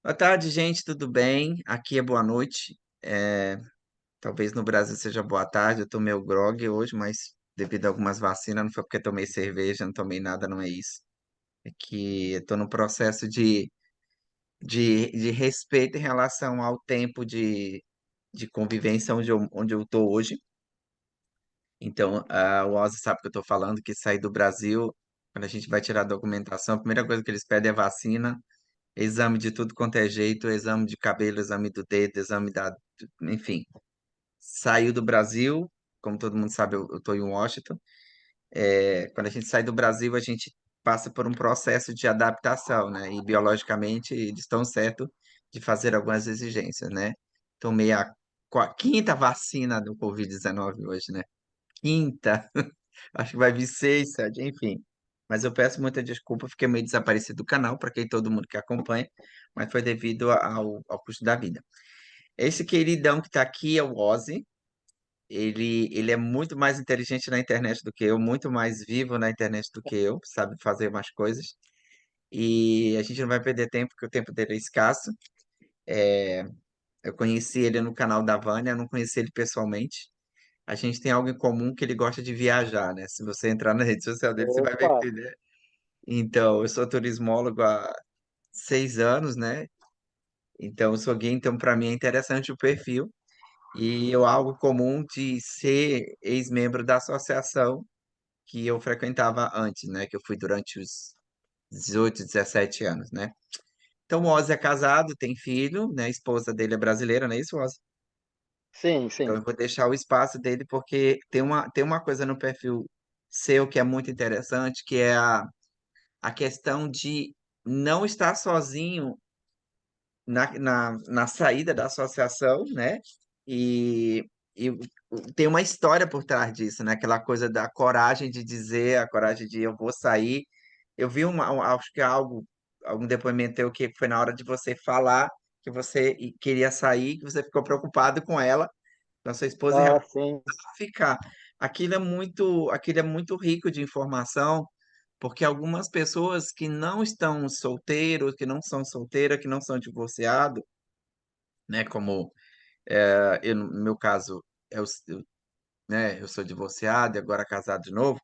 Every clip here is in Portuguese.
Boa tarde, gente, tudo bem? Aqui é boa noite. Talvez no Brasil seja boa tarde. Eu tomei o grog hoje, mas devido a algumas vacinas, não foi porque tomei cerveja, não tomei nada, não é isso. É que eu estou no processo de respeito em relação ao tempo de convivência onde eu estou hoje. Então, o Ozzy sabe o que eu estou falando, que sair do Brasil, quando a gente vai tirar a documentação, a primeira coisa que eles pedem é vacina. Exame de tudo quanto é jeito, exame de cabelo, exame do dedo, exame da. Enfim, saiu do Brasil, como todo mundo sabe, eu estou em Washington. Quando a gente sai do Brasil, a gente passa por um processo de adaptação, né? E biologicamente eles estão certos de fazer algumas exigências, né? Tomei a quinta vacina do Covid-19 hoje, né? Quinta, acho que vai vir seis, sete, enfim. Mas eu peço muita desculpa, fiquei meio desaparecido do canal, para quem todo mundo que acompanha, mas foi devido ao custo da vida. Esse queridão que está aqui é o Ozzy. Ele é muito mais inteligente na internet do que eu, muito mais vivo na internet do que eu, sabe fazer mais coisas. E a gente não vai perder tempo, porque o tempo dele é escasso. Eu conheci ele no canal da Vânia, eu não conheci ele pessoalmente. A gente tem algo em comum que ele gosta de viajar, né? Se você entrar na rede social dele, você vai ver Opa, que ele é. Então, eu sou turismólogo há 6 anos, né? Então, eu sou guia, então para mim é interessante o perfil. E eu algo comum de ser ex-membro da associação que eu frequentava antes, né? Que eu fui durante os 18, 17 anos, né? Então, o Ozzy é casado, tem filho, né? A esposa dele é brasileira, não é isso, Ozzy? sim, Então, sim. eu vou deixar o espaço dele, porque tem uma coisa no perfil seu que é muito interessante, que é a questão de não estar sozinho na saída da associação, né? E tem uma história por trás disso, né? Aquela coisa da coragem de dizer, a coragem de eu vou sair. Eu vi acho que algum depoimento teu que foi na hora de você falar que você queria sair, que você ficou preocupado com ela, com a sua esposa em Ah, relação sim. a ficar. Aquilo é muito rico de informação, porque algumas pessoas que não estão solteiros, que não são solteiras, que não são divorciados, né? Como no meu caso, né, eu sou divorciado e agora casado de novo,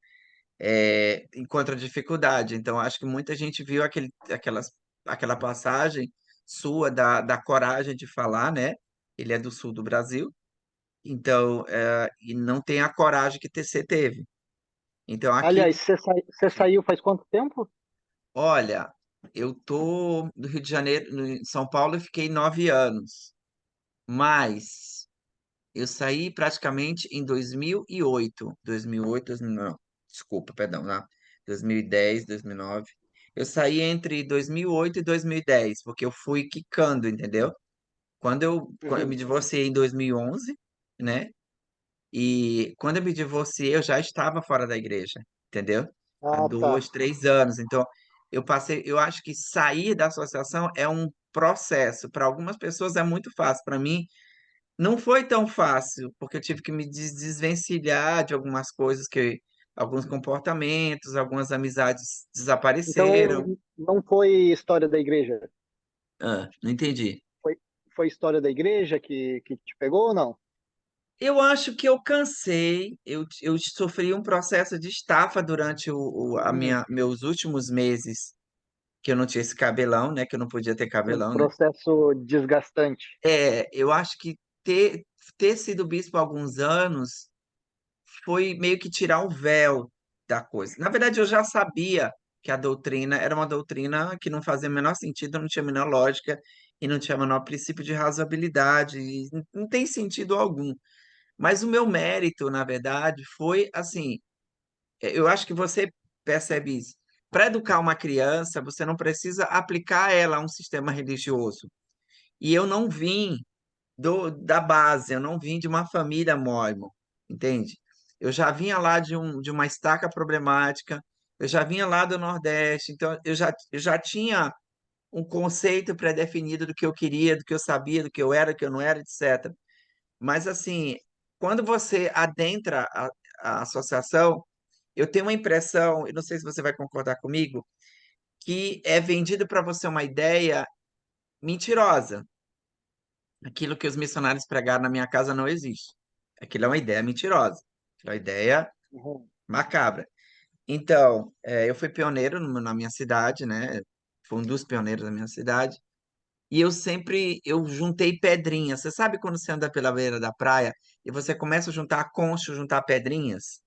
encontra dificuldade. Então, acho que muita gente viu aquela passagem sua da coragem de falar, né? Ele é do sul do Brasil, então, e não tem a coragem que TC teve. Então, aqui, Aliás, você saiu faz quanto tempo? olha, eu tô do Rio de Janeiro, em São Paulo, eu fiquei 9 anos, mas eu saí praticamente em 2008. 2008, 2009, não, desculpa, perdão, lá. 2010, 2009. Eu saí entre 2008 e 2010, porque eu fui quicando, entendeu? Quando eu me Uhum. divorciei em 2011, né? E quando eu me divorciei, eu já estava fora da igreja, entendeu? Há Ah, tá. 2, 3 anos. Então, eu acho que sair da associação é um processo. Para algumas pessoas é muito fácil. Para mim, não foi tão fácil, porque eu tive que me desvencilhar de algumas coisas alguns comportamentos, algumas amizades desapareceram. Então, não foi história da igreja? Não entendi. Foi, foi história da igreja que te pegou ou não? Eu acho que eu cansei, eu sofri um processo de estafa durante Hum, meus últimos meses, que eu não tinha esse cabelão, né? Que eu não podia ter um cabelão, né? processo desgastante. Eu acho que ter sido bispo há alguns anos foi meio que tirar o véu da coisa. Na verdade, eu já sabia que a doutrina era uma doutrina que não fazia o menor sentido, não tinha a menor lógica e não tinha o menor princípio de razoabilidade, e não tem sentido algum. Mas o meu mérito, na verdade, foi assim, eu acho que você percebe isso. Para educar uma criança, você não precisa aplicar ela a um sistema religioso. E eu não vim da base, eu não vim de uma família mórmon, entende? Eu já vinha lá de uma estaca problemática, eu já vinha lá do Nordeste, então eu já tinha um conceito pré-definido do que eu queria, do que eu sabia, do que eu era, do que eu não era, etc. Mas, assim, quando você adentra a associação, eu tenho uma impressão, eu não sei se você vai concordar comigo, que é vendido para você uma ideia mentirosa. Aquilo que os missionários pregaram na minha casa não existe. Aquilo é uma ideia mentirosa. Aquilo é uma ideia Uhum. macabra. Então, eu fui pioneiro na minha cidade, né? Fui um dos pioneiros da minha cidade. E eu juntei pedrinhas. Você sabe quando você anda pela beira da praia e você começa a juntar conchos, juntar pedrinhas?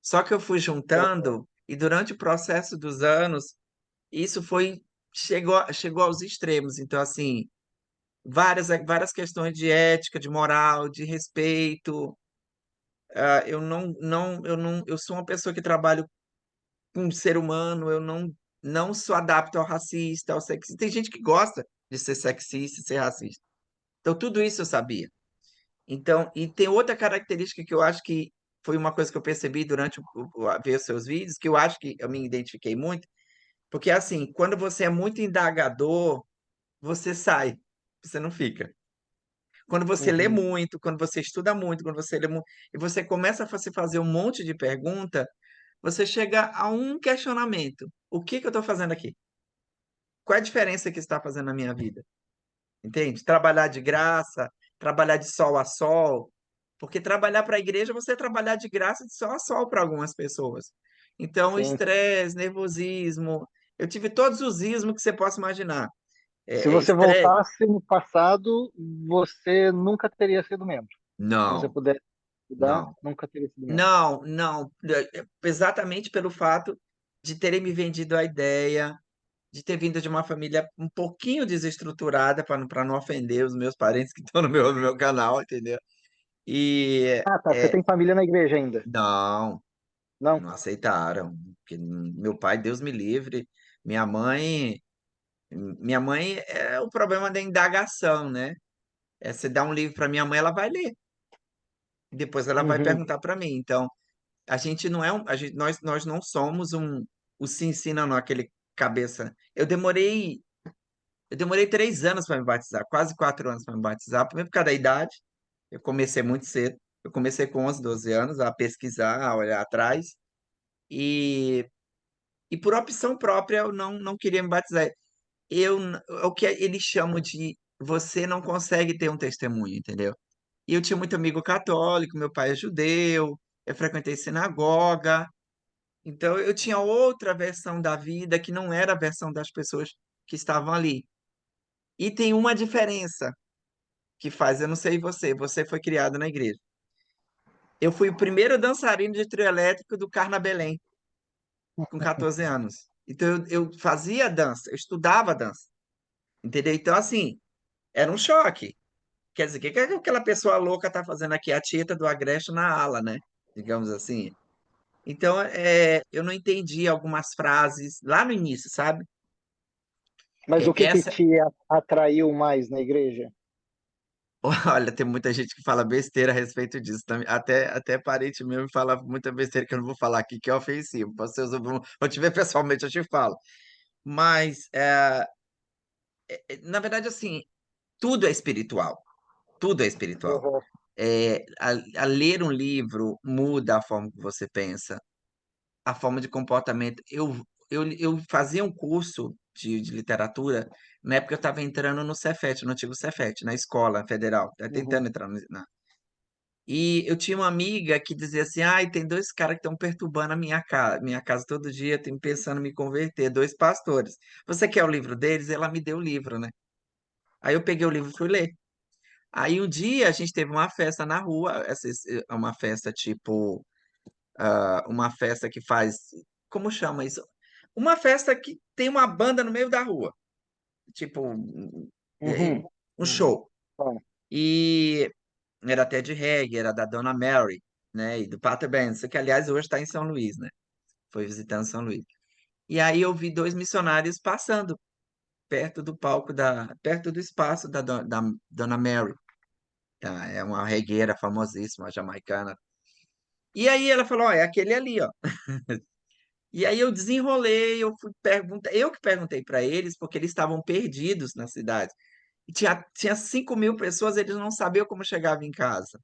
Só que eu fui Uhum. juntando e durante o processo dos anos, isso chegou aos extremos. Então, assim, várias questões de ética, de moral, de respeito. Eu sou uma pessoa que trabalho com um ser humano, eu não sou adapto ao racista, ao sexista. Tem gente que gosta de ser sexista e ser racista. Então, tudo isso eu sabia. Então, e tem outra característica que eu acho que foi uma coisa que eu percebi durante ver os seus vídeos, que eu acho que eu me identifiquei muito, porque assim, quando você é muito indagador, você sai, você não fica. Quando você lê Uhum. muito, quando você estuda muito, quando você lê muito, e você começa a se fazer um monte de pergunta, você chega a um questionamento: o que que eu estou fazendo aqui? Qual é a diferença que está fazendo na minha vida? Entende? Trabalhar de graça, trabalhar de sol a sol, porque trabalhar para a igreja você é trabalhar de graça de sol a sol para algumas pessoas. Então, Sim. estresse, nervosismo, eu tive todos os ismos que você possa imaginar. Se É você estresse? voltasse no passado, você nunca teria sido membro. Se você Não, pudesse mudar, não. nunca teria sido membro. Não, não, exatamente pelo fato de terem me vendido a ideia, de ter vindo de uma família um pouquinho desestruturada para não ofender os meus parentes que estão no meu canal, entendeu? E Ah, tá. Você é, tem família na igreja ainda? não, Não? não aceitaram. Porque meu pai, Deus me livre, minha mãe, minha mãe é o problema da indagação, né? Você dá um livro para minha mãe, ela vai ler, e depois ela vai Uhum. perguntar para mim. Então, a gente não é nós não somos o se ensina naquele cabeça. Eu demorei 3 anos para me batizar, quase 4 anos para me batizar, primeiro por causa da idade. Eu comecei muito cedo. Eu comecei com 11, 12 anos a pesquisar, a olhar atrás. E, e por opção própria, eu não queria me batizar. É o que eles chamam de você não consegue ter um testemunho, entendeu? E eu tinha muito amigo católico, meu pai é judeu, eu frequentei sinagoga. Então eu tinha outra versão da vida que não era a versão das pessoas que estavam ali. E tem uma diferença que faz, eu não sei você foi criado na igreja. Eu fui o primeiro dançarino de trio elétrico do Carna Belém, com 14 anos. Então eu fazia dança, eu estudava dança, entendeu? Então, assim, era um choque. Quer dizer, o que que aquela pessoa louca tá fazendo aqui? A tieta do Agreste na ala, né? Digamos assim. Então, eu não entendi algumas frases lá no início, sabe? Mas o que que Essa, te atraiu mais na igreja? olha, tem muita gente que fala besteira a respeito disso. Até parente meu me fala muita besteira que eu não vou falar aqui, que é ofensivo. Vou te ver pessoalmente, eu te falo. Mas, na verdade, assim, tudo é espiritual. Tudo é espiritual. Uhum. A ler um livro muda a forma que você pensa, a forma de comportamento. Eu fazia um curso de literatura, na época eu estava entrando no Cefet, no antigo Cefet, na escola federal, Uhum. tentando entrar e eu tinha uma amiga que dizia assim: ai, tem dois caras que estão perturbando a minha casa todo dia, tem pensando em me converter, dois pastores. Você quer o livro deles? Ela me deu o livro, né? Aí eu peguei o livro e fui ler. Aí um dia a gente teve uma festa na rua, é uma festa tipo, uma festa que faz, como chama isso? Uma festa que tem uma banda no meio da rua, tipo, é, Uhum. um Uhum. show. Tá. E era até de reggae, era da Dona Mary, né? E do Pater Benson, que aliás hoje está em São Luís, né? Foi visitando São Luís. E aí eu vi dois missionários passando perto do palco perto do espaço da Dona Mary. Tá? É uma regueira famosíssima, jamaicana. E aí ela falou, ó, é aquele ali, ó. E aí eu desenrolei, eu que perguntei para eles, porque eles estavam perdidos na cidade. E tinha 5 mil pessoas, eles não sabiam como chegava em casa.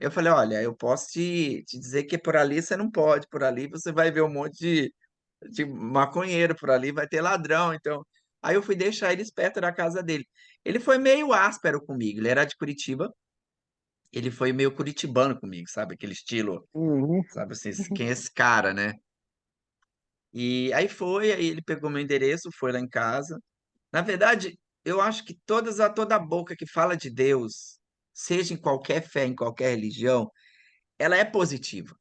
Eu falei, olha, eu posso te dizer que por ali você não pode, por ali você vai ver um monte de maconheiro por ali, vai ter ladrão, então. Aí eu fui deixar eles perto da casa dele. Ele foi meio áspero comigo, ele era de Curitiba, ele foi meio curitibano comigo, sabe? Aquele estilo, Uhum. sabe assim, quem é esse cara, né? E aí foi, aí ele pegou meu endereço, foi lá em casa. Na verdade, eu acho que toda boca que fala de Deus, seja em qualquer fé, em qualquer religião, ela é positiva.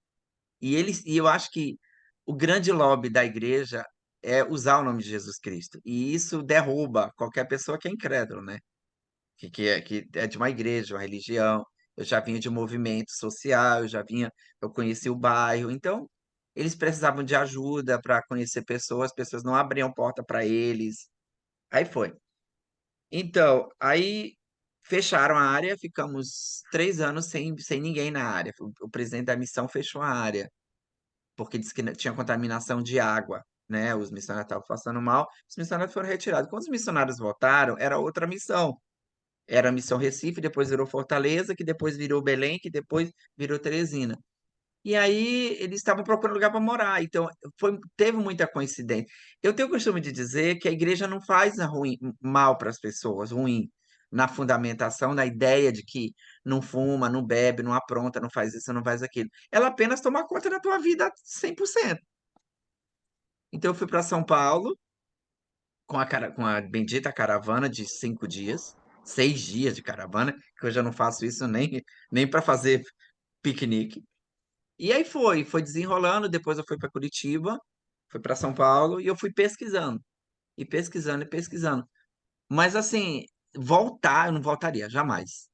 E eu acho que o grande lobby da igreja é usar o nome de Jesus Cristo. E isso derruba qualquer pessoa que é incrédulo, né? Que é de uma igreja, uma religião. Eu já vinha de um movimento social, eu conheci o bairro. Então, eles precisavam de ajuda para conhecer pessoas, as pessoas não abriam porta para eles. Aí foi. Então, aí fecharam a área, ficamos 3 anos sem ninguém na área. O presidente da missão fechou a área porque disse que tinha contaminação de água, né? Os missionários estavam passando mal, os missionários foram retirados. Quando os missionários voltaram, era outra missão. Era a missão Recife, depois virou Fortaleza, que depois virou Belém, que depois virou Teresina. E aí eles estavam procurando lugar para morar, então teve muita coincidência. Eu tenho o costume de dizer que a igreja não faz mal para as pessoas, ruim, na fundamentação, na ideia de que não fuma, não bebe, não apronta, não faz isso, não faz aquilo. Ela apenas toma conta da tua vida 100%. Então eu fui para São Paulo com a bendita caravana de 5 dias, 6 dias de caravana, que eu já não faço isso nem para fazer piquenique. E aí foi desenrolando. Depois eu fui para Curitiba, fui para São Paulo e eu fui pesquisando, e pesquisando, e pesquisando. Mas assim, voltar, eu não voltaria, jamais.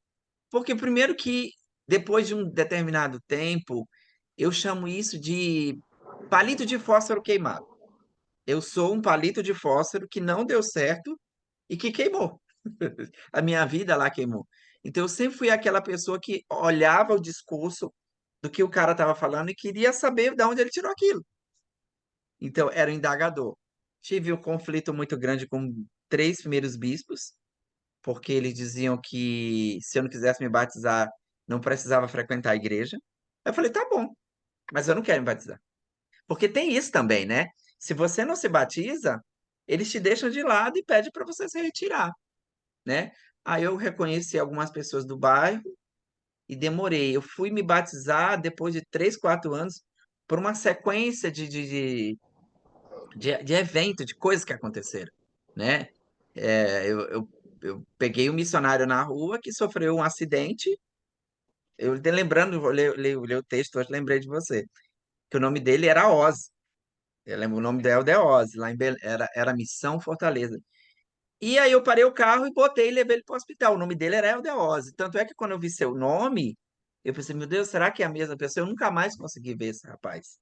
Porque primeiro que depois de um determinado tempo, eu chamo isso de palito de fósforo queimado. Eu sou um palito de fósforo que não deu certo e que queimou. A minha vida lá queimou. Então eu sempre fui aquela pessoa que olhava o discurso do que o cara estava falando e queria saber de onde ele tirou aquilo. Então era o indagador. Tive um conflito muito grande com 3 primeiros bispos, porque eles diziam que se eu não quisesse me batizar, não precisava frequentar a igreja. Eu falei, tá bom, mas eu não quero me batizar. Porque tem isso também, né? Se você não se batiza, eles te deixam de lado e pedem para você se retirar, né? Aí eu reconheci algumas pessoas do bairro e demorei. Eu fui me batizar depois de 3, 4 anos por uma sequência de evento, de coisas que aconteceram, né? Eu peguei um missionário na rua que sofreu um acidente. Lembrando, vou ler o texto, hoje lembrei de você, que o nome dele era Oz. Eu lembro o nome dela é Oz, lá era Missão Fortaleza. E aí eu parei o carro e botei e levei ele para o hospital. O nome dele era Helder Oz. Tanto é que quando eu vi seu nome, eu pensei, meu Deus, será que é a mesma pessoa? Eu nunca mais consegui ver esse rapaz.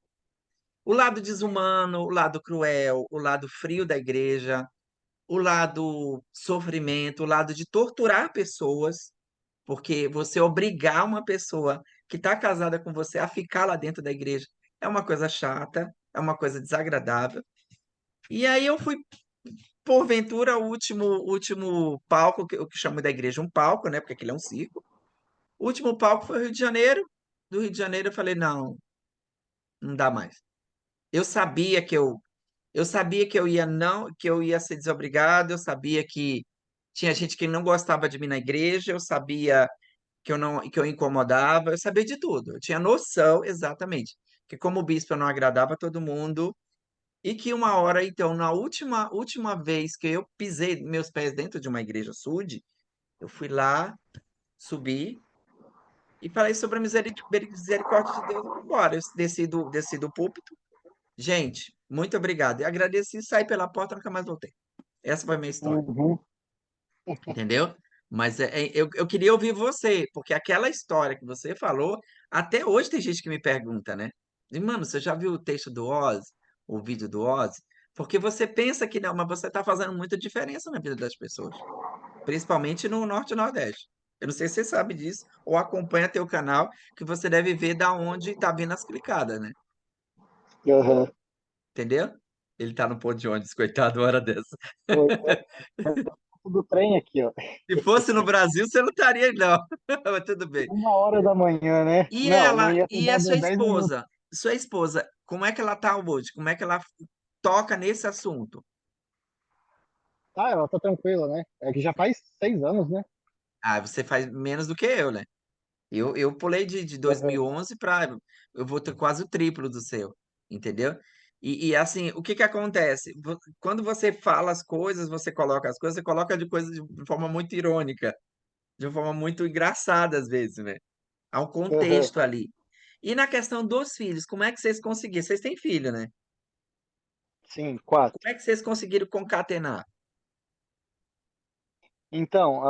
O lado desumano, o lado cruel, o lado frio da igreja, o lado sofrimento, o lado de torturar pessoas, porque você obrigar uma pessoa que está casada com você a ficar lá dentro da igreja é uma coisa chata, é uma coisa desagradável. E aí eu fui, porventura, o último palco, que eu chamo da igreja um palco, né? Porque aquilo é um circo. O último palco foi o Rio de Janeiro. Do Rio de Janeiro eu falei, não, não dá mais. Eu sabia que eu sabia que eu ia não, que eu ia ser desobrigado, eu sabia que tinha gente que não gostava de mim na igreja, eu sabia que eu incomodava, eu sabia de tudo. Eu tinha noção exatamente que como bispo eu não agradava todo mundo e que uma hora, então, na última vez que eu pisei meus pés dentro de uma igreja SUD, eu fui lá, subi e falei sobre a misericórdia de Deus e fui embora. Eu desci do púlpito. Gente, muito obrigado. E agradeci, saí pela porta e nunca mais voltei. Essa foi a minha história, Uhum. entendeu? Mas eu queria ouvir você, porque aquela história que você falou, até hoje tem gente que me pergunta, né? Mano, você já viu o texto do Oz, o vídeo do Oz? Porque você pensa que não, mas você está fazendo muita diferença na vida das pessoas, principalmente no Norte e Nordeste. Eu não sei se você sabe disso, ou acompanha teu canal, que você deve ver da onde tá vindo as clicadas, né? Aham. Entendeu? Ele tá no ponto de ônibus, coitado, hora dessa. Foi do trem aqui, ó. Se fosse no Brasil, você não estaria, aí, não. Mas tudo bem. 1 hora da manhã, né? E Não, não ela, ia ter e a dado sua 10 minutos. esposa? Sua esposa, como é que ela tá hoje? Como é que ela toca nesse assunto? Ah, ela tá tranquila, né? É que já faz 6 anos, né? Ah, você faz menos do que eu, né? Eu pulei de Aham, 2011 para. Eu vou ter quase o triplo do seu, entendeu? E assim, o que que acontece? Quando você fala as coisas, você coloca as coisas, você coloca de coisas de forma muito irônica, de uma forma muito engraçada às vezes, né? Há um aham. contexto ali. E na questão dos filhos, como é que vocês conseguiram? Vocês têm filho, né? Sim, Como 4. é que vocês conseguiram concatenar? Então,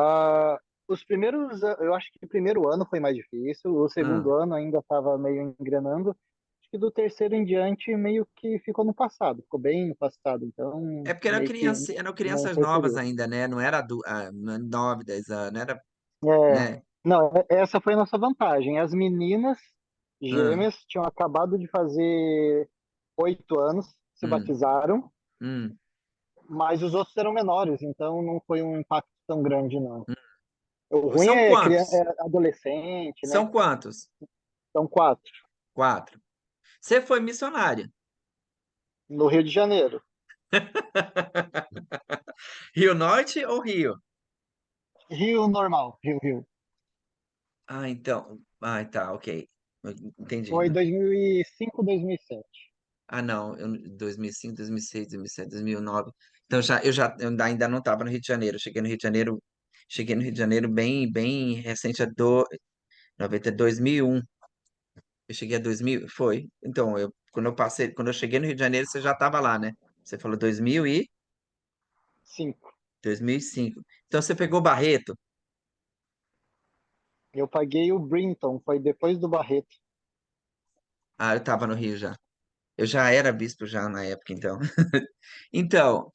os primeiros, eu acho que o primeiro ano foi mais difícil, o Hum. segundo ano ainda estava meio engrenando, acho que do terceiro em diante meio que ficou no passado, ficou bem no passado, então É porque meio que eram não crianças novas interferiu. ainda, né? Não era 9, 10 anos, era, É, né? não, essa foi a nossa vantagem. As meninas Hum, gêmeas tinham acabado de fazer 8 anos, se hum, batizaram, hum. mas os outros eram menores, então não foi um impacto tão grande, não. O ruim São é, quantos? é adolescente, né? São quantos? São 4. 4. Você foi missionária. No Rio de Janeiro. Rio Norte ou Rio? Rio normal, Rio. Ah, então. Ah, tá, ok. Entendi. Foi 2005, 2007. Ah, não. 2005, 2006, 2007, 2009. Então eu ainda não estava no Rio de Janeiro. Cheguei no Rio de Janeiro bem, bem recente, 2001. Eu cheguei a 2000, foi. Então, quando eu cheguei no Rio de Janeiro, você já estava lá, né? Você falou 2000 e 5. 2005. Então, você pegou Barreto? Eu paguei o Brinton, foi depois do Barreto. Ah, eu estava no Rio já. Eu já era bispo já na época, então. Então,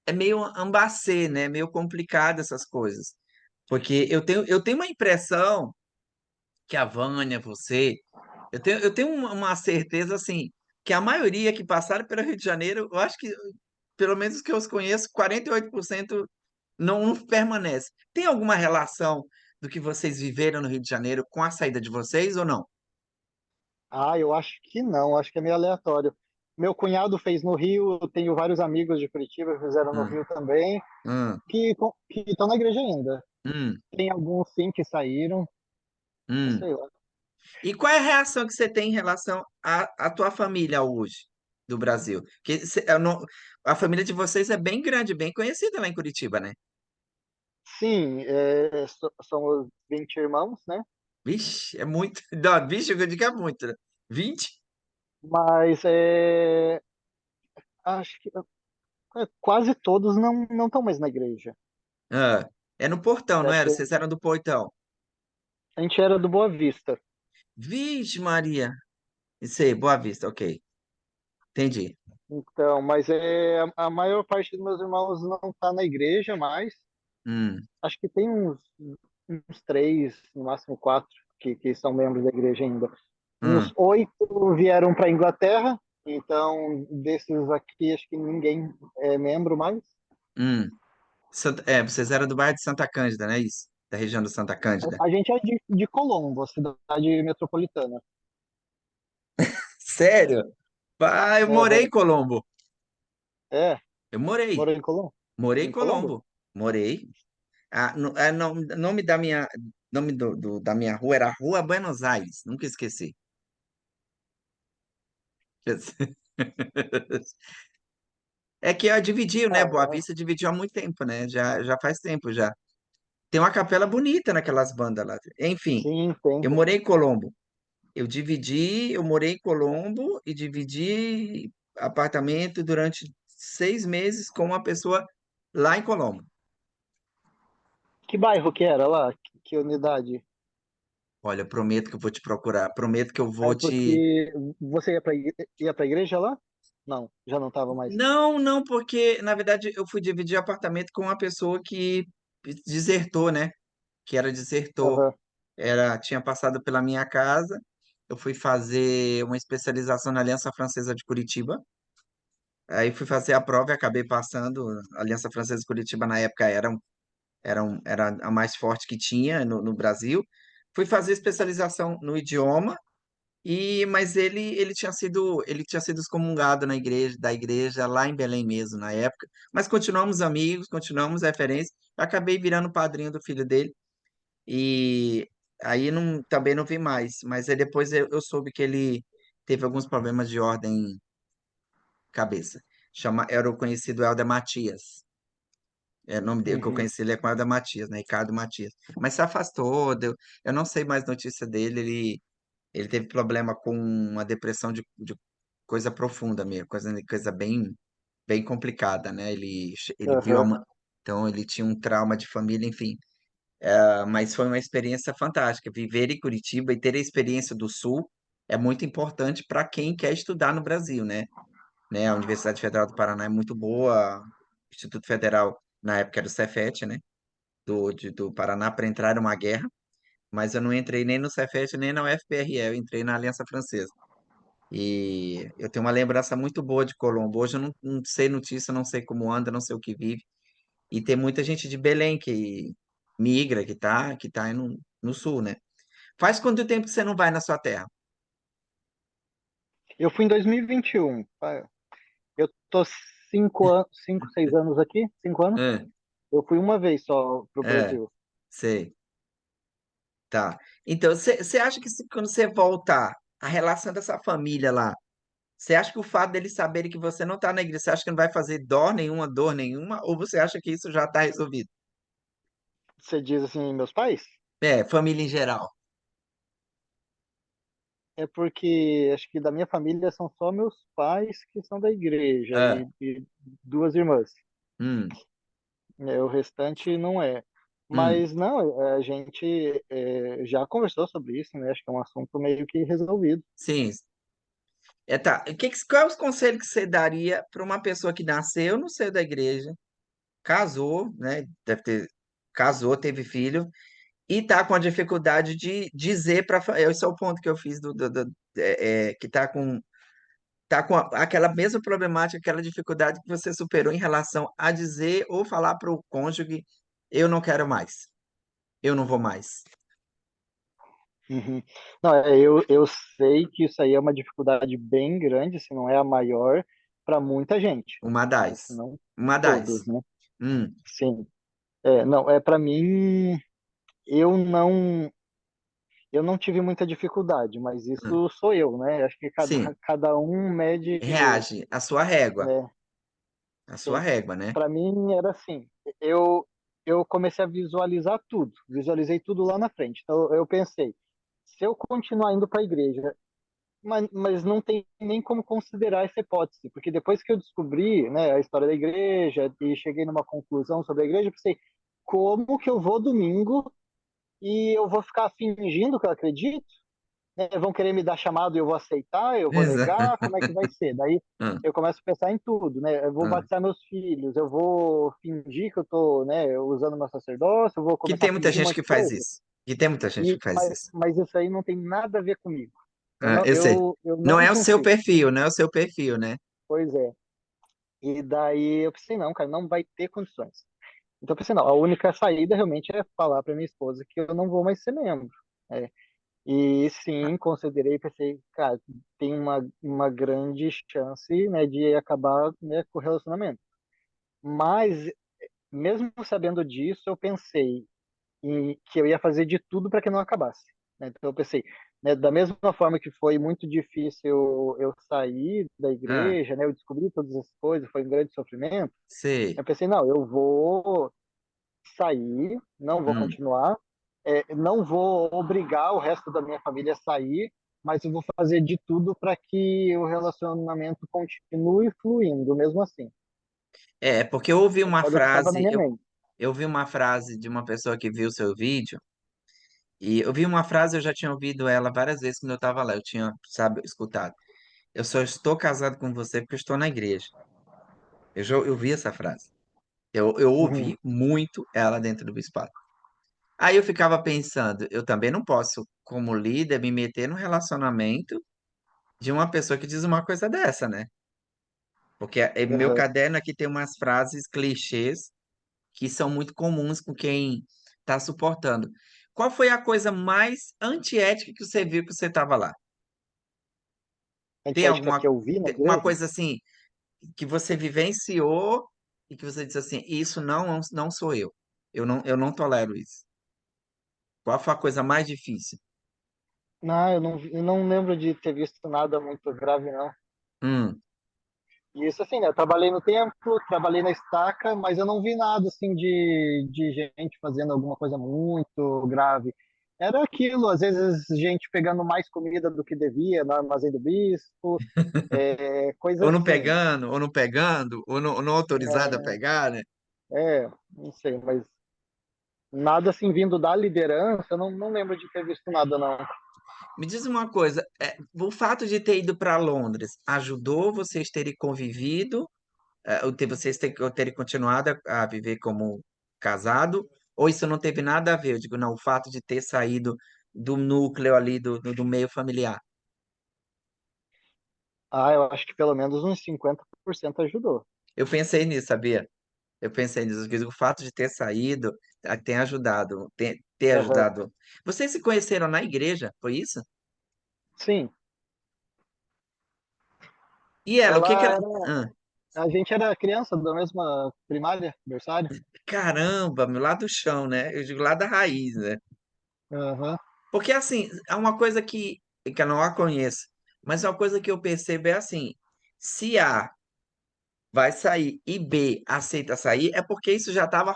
é meio ambacê, né? Meio complicado essas coisas. Porque eu tenho uma impressão que a Vânia, você, eu tenho uma certeza, assim, que a maioria que passaram pelo Rio de Janeiro, eu acho que, pelo menos os que eu os conheço, 48% não permanece. Tem alguma relação do que vocês viveram no Rio de Janeiro com a saída de vocês ou não? Ah, eu acho que não, acho que é meio aleatório. Meu cunhado fez no Rio, eu tenho vários amigos de Curitiba que fizeram no Hum, Rio também, hum, que estão na igreja ainda. hum, Tem alguns sim que saíram, eu hum. sei lá. E qual é a reação que você tem em relação à tua família hoje do Brasil? A família de vocês é bem grande, bem conhecida lá em Curitiba, né? Sim, somos 20 irmãos, né? Vixe, é muito. Não, vixe, eu digo que é muito, né? 20? Mas acho que quase todos não estão mais na igreja. Ah, é no Portão, Eu não acho era? que Vocês eram do Portão. a gente era do Boa Vista. Vixe, Maria. Isso aí, Boa Vista, ok. Entendi. Então, mas a maior parte dos meus irmãos não está na igreja mais. Hum, Acho que tem uns 3, no máximo 4, que são membros da igreja ainda. Uns hum, 8 vieram para a Inglaterra, então desses aqui acho que ninguém é membro mais. hum. Vocês eram do bairro de Santa Cândida, não é isso? Da região de Santa Cândida. A gente é de Colombo, cidade metropolitana. Sério? Pá, eu morei em Aham. Colombo. É, Eu morei. morou em Colombo? Morei em Em Colombo? Colombo. Morei. Nome da minha rua era Rua Buenos Aires. Nunca esqueci. É que eu dividiu, né? Boa Ah, Vista dividiu há muito tempo, né? Já faz tempo já. Tem uma capela bonita naquelas bandas lá. Enfim, sim, tem. eu morei em Colombo. Eu morei em Colombo e dividi apartamento durante 6 meses com uma pessoa lá em Colombo. Que bairro que era lá? Que unidade? Olha, eu prometo que eu vou te procurar. Prometo que eu É vou te. porque você ia pra igreja lá? Não, já não estava mais. Não, não, porque na verdade eu fui dividir apartamento com uma pessoa que desertou, né? Que era desertor. Aham. Tinha passado pela minha casa. Eu fui fazer uma especialização na Aliança Francesa de Curitiba. Aí fui fazer a prova e acabei passando. A Aliança Francesa de Curitiba na época era a mais forte que tinha no Brasil. Fui fazer especialização no idioma Mas ele tinha sido excomungado na igreja, da igreja lá em Belém mesmo na época. Mas continuamos amigos, continuamos referência. Eu acabei virando padrinho do filho dele e aí também não vi mais. Mas aí depois eu soube que ele teve alguns problemas de ordem cabeça. Era o conhecido Helder Matias. É, o nome dele que eu Uhum, conheci ele é com Helder Matias, né? Ricardo Matias. Mas se afastou, eu não sei mais notícia dele. Ele teve problema com uma depressão de coisa profunda mesmo, coisa bem, bem complicada, né? Ele viu aham. então ele tinha um trauma de família, enfim. Mas foi uma experiência fantástica. Viver em Curitiba e ter a experiência do Sul é muito importante para quem quer estudar no Brasil, né? A Universidade Federal do Paraná é muito boa, o Instituto Federal, na época era o Cefet, né? Do Paraná, para entrar numa guerra, mas eu não entrei nem no Cefet nem na UFPRE, eu entrei na Aliança Francesa. E eu tenho uma lembrança muito boa de Colombo. Hoje eu não sei notícia, não sei como anda, não sei o que vive. E tem muita gente de Belém que migra, que tá aí no sul, né? Faz quanto tempo que você não vai na sua terra? Eu fui em 2021. Eu tô 6 anos aqui, 5 anos. É, Eu fui uma vez só pro é, Brasil. sei, tá. Então, você acha que quando você voltar, a relação dessa família lá, você acha que o fato deles saberem que você não tá na igreja, você acha que não vai fazer dor nenhuma, ou você acha que isso já tá resolvido? Você diz assim, meus pais? É, família em geral. É porque acho que da minha família são só meus pais que são da igreja É. e duas irmãs. Hum, O restante não é. hum, Mas não, a gente já conversou sobre isso, né? Acho que é um assunto meio que resolvido. sim. Tá. Qual é os conselhos que você daria para uma pessoa que nasceu no seio da igreja, casou, né? Casou, teve filho, e tá com a dificuldade de dizer para. Esse é o ponto que eu fiz que tá com aquela mesma problemática, aquela dificuldade que você superou em relação a dizer ou falar para o cônjuge, eu não quero mais, eu não vou mais. Uhum. Não, eu sei que isso aí é uma dificuldade bem grande, se não é a maior, para muita gente, Uma né? Se das. não Uma todos, das. né? Hum, Sim. Não, para mim, eu não, eu não tive muita dificuldade, mas hum. isso sou eu, né? Acho que cada, Sim, cada um mede, reage à sua régua. né? A sua Sim. régua, né? Para mim era assim, eu eu comecei a visualizar tudo, visualizei tudo lá na frente. Então eu pensei, se eu continuar indo para a igreja, mas não tem nem como considerar essa hipótese, porque depois que eu descobri, né, a história da igreja e cheguei numa conclusão sobre a igreja, eu pensei, como que eu vou domingo e eu vou ficar fingindo que eu acredito? Né? Vão querer me dar chamado e eu vou aceitar, eu vou Exato. negar, como é que vai ser? Daí Hum, eu começo a pensar em tudo, né? Eu vou hum. batizar meus filhos, eu vou fingir que eu tô, né, usando meu sacerdócio, eu vou Que começar tem a muita fingir um gente monte que de faz coisa. isso. Que tem muita gente que faz isso. Mas isso aí não tem nada a ver comigo. Eu Ah, não, eu sei. eu Não não é o seu consigo. perfil, não é o seu perfil, né? Pois é. E daí eu pensei, não, cara, não vai ter condições. Então eu pensei, não, a única saída realmente é falar para minha esposa que eu não vou mais ser membro. É. E sim, considerei, pensei, cara, tem uma grande chance, né, de acabar, né, com o relacionamento. Mas, mesmo sabendo disso, eu pensei que eu ia fazer de tudo para que não acabasse. Né? Então eu pensei, né, da mesma forma que foi muito difícil eu sair da Ah, igreja, né, eu descobri todas essas coisas, foi um grande sofrimento. sei. Eu pensei, não, eu vou sair, não vou Hum. continuar, não vou obrigar o resto da minha família a sair, mas eu vou fazer de tudo para que o relacionamento continue fluindo, mesmo assim. Porque eu ouvi uma Era o que estava na frase, minha eu, mente. eu vi uma frase de uma pessoa que viu o seu vídeo, e eu vi uma frase, eu já tinha ouvido ela várias vezes quando eu estava lá, eu tinha, sabe, escutado. Eu só estou casado com você porque eu estou na igreja. Eu vi essa frase. Eu Uhum, ouvi muito ela dentro do bispado. Aí eu ficava pensando, eu também não posso, como líder, me meter no relacionamento de uma pessoa que diz uma coisa dessa, né? Porque meu uhum. caderno aqui tem umas frases clichês que são muito comuns com quem está suportando. Qual foi a coisa mais antiética que você viu que você estava lá? Tem antiética alguma que eu vi na uma igreja? coisa assim que você vivenciou e que você disse assim, isso não sou eu. Eu não tolero isso. Qual foi a coisa mais difícil? Não, eu não lembro de ter visto nada muito grave, não. Hum. E isso assim, né? Eu trabalhei no templo, trabalhei na estaca, mas eu não vi nada assim de gente fazendo alguma coisa muito grave. Era aquilo, às vezes gente pegando mais comida do que devia no armazém do bispo, coisa assim. Ou não pegando, ou não autorizado a pegar, né? Não sei, mas nada assim vindo da liderança, eu não lembro de ter visto nada, não. Me diz uma coisa, o fato de ter ido para Londres ajudou vocês terem convivido, vocês terem continuado a viver como casado, ou isso não teve nada a ver? Eu digo, não, o fato de ter saído do núcleo ali, do meio familiar. Ah, eu acho que pelo menos uns 50% ajudou. Eu pensei nisso, sabia? Eu pensei nisso, que o fato de ter saído tem ajudado, ter Aham. ajudado. Vocês se conheceram na igreja, foi isso? Sim, E ela, o que que ela ela... era. Ah, A gente era criança da mesma primária, berçário. caramba, meu, lá do chão, né? Eu digo lá da raiz, né? Aham. Porque assim, é uma coisa que eu não a conheço, mas é uma coisa que eu percebo é assim, se A vai sair e B aceita sair, é porque isso já estava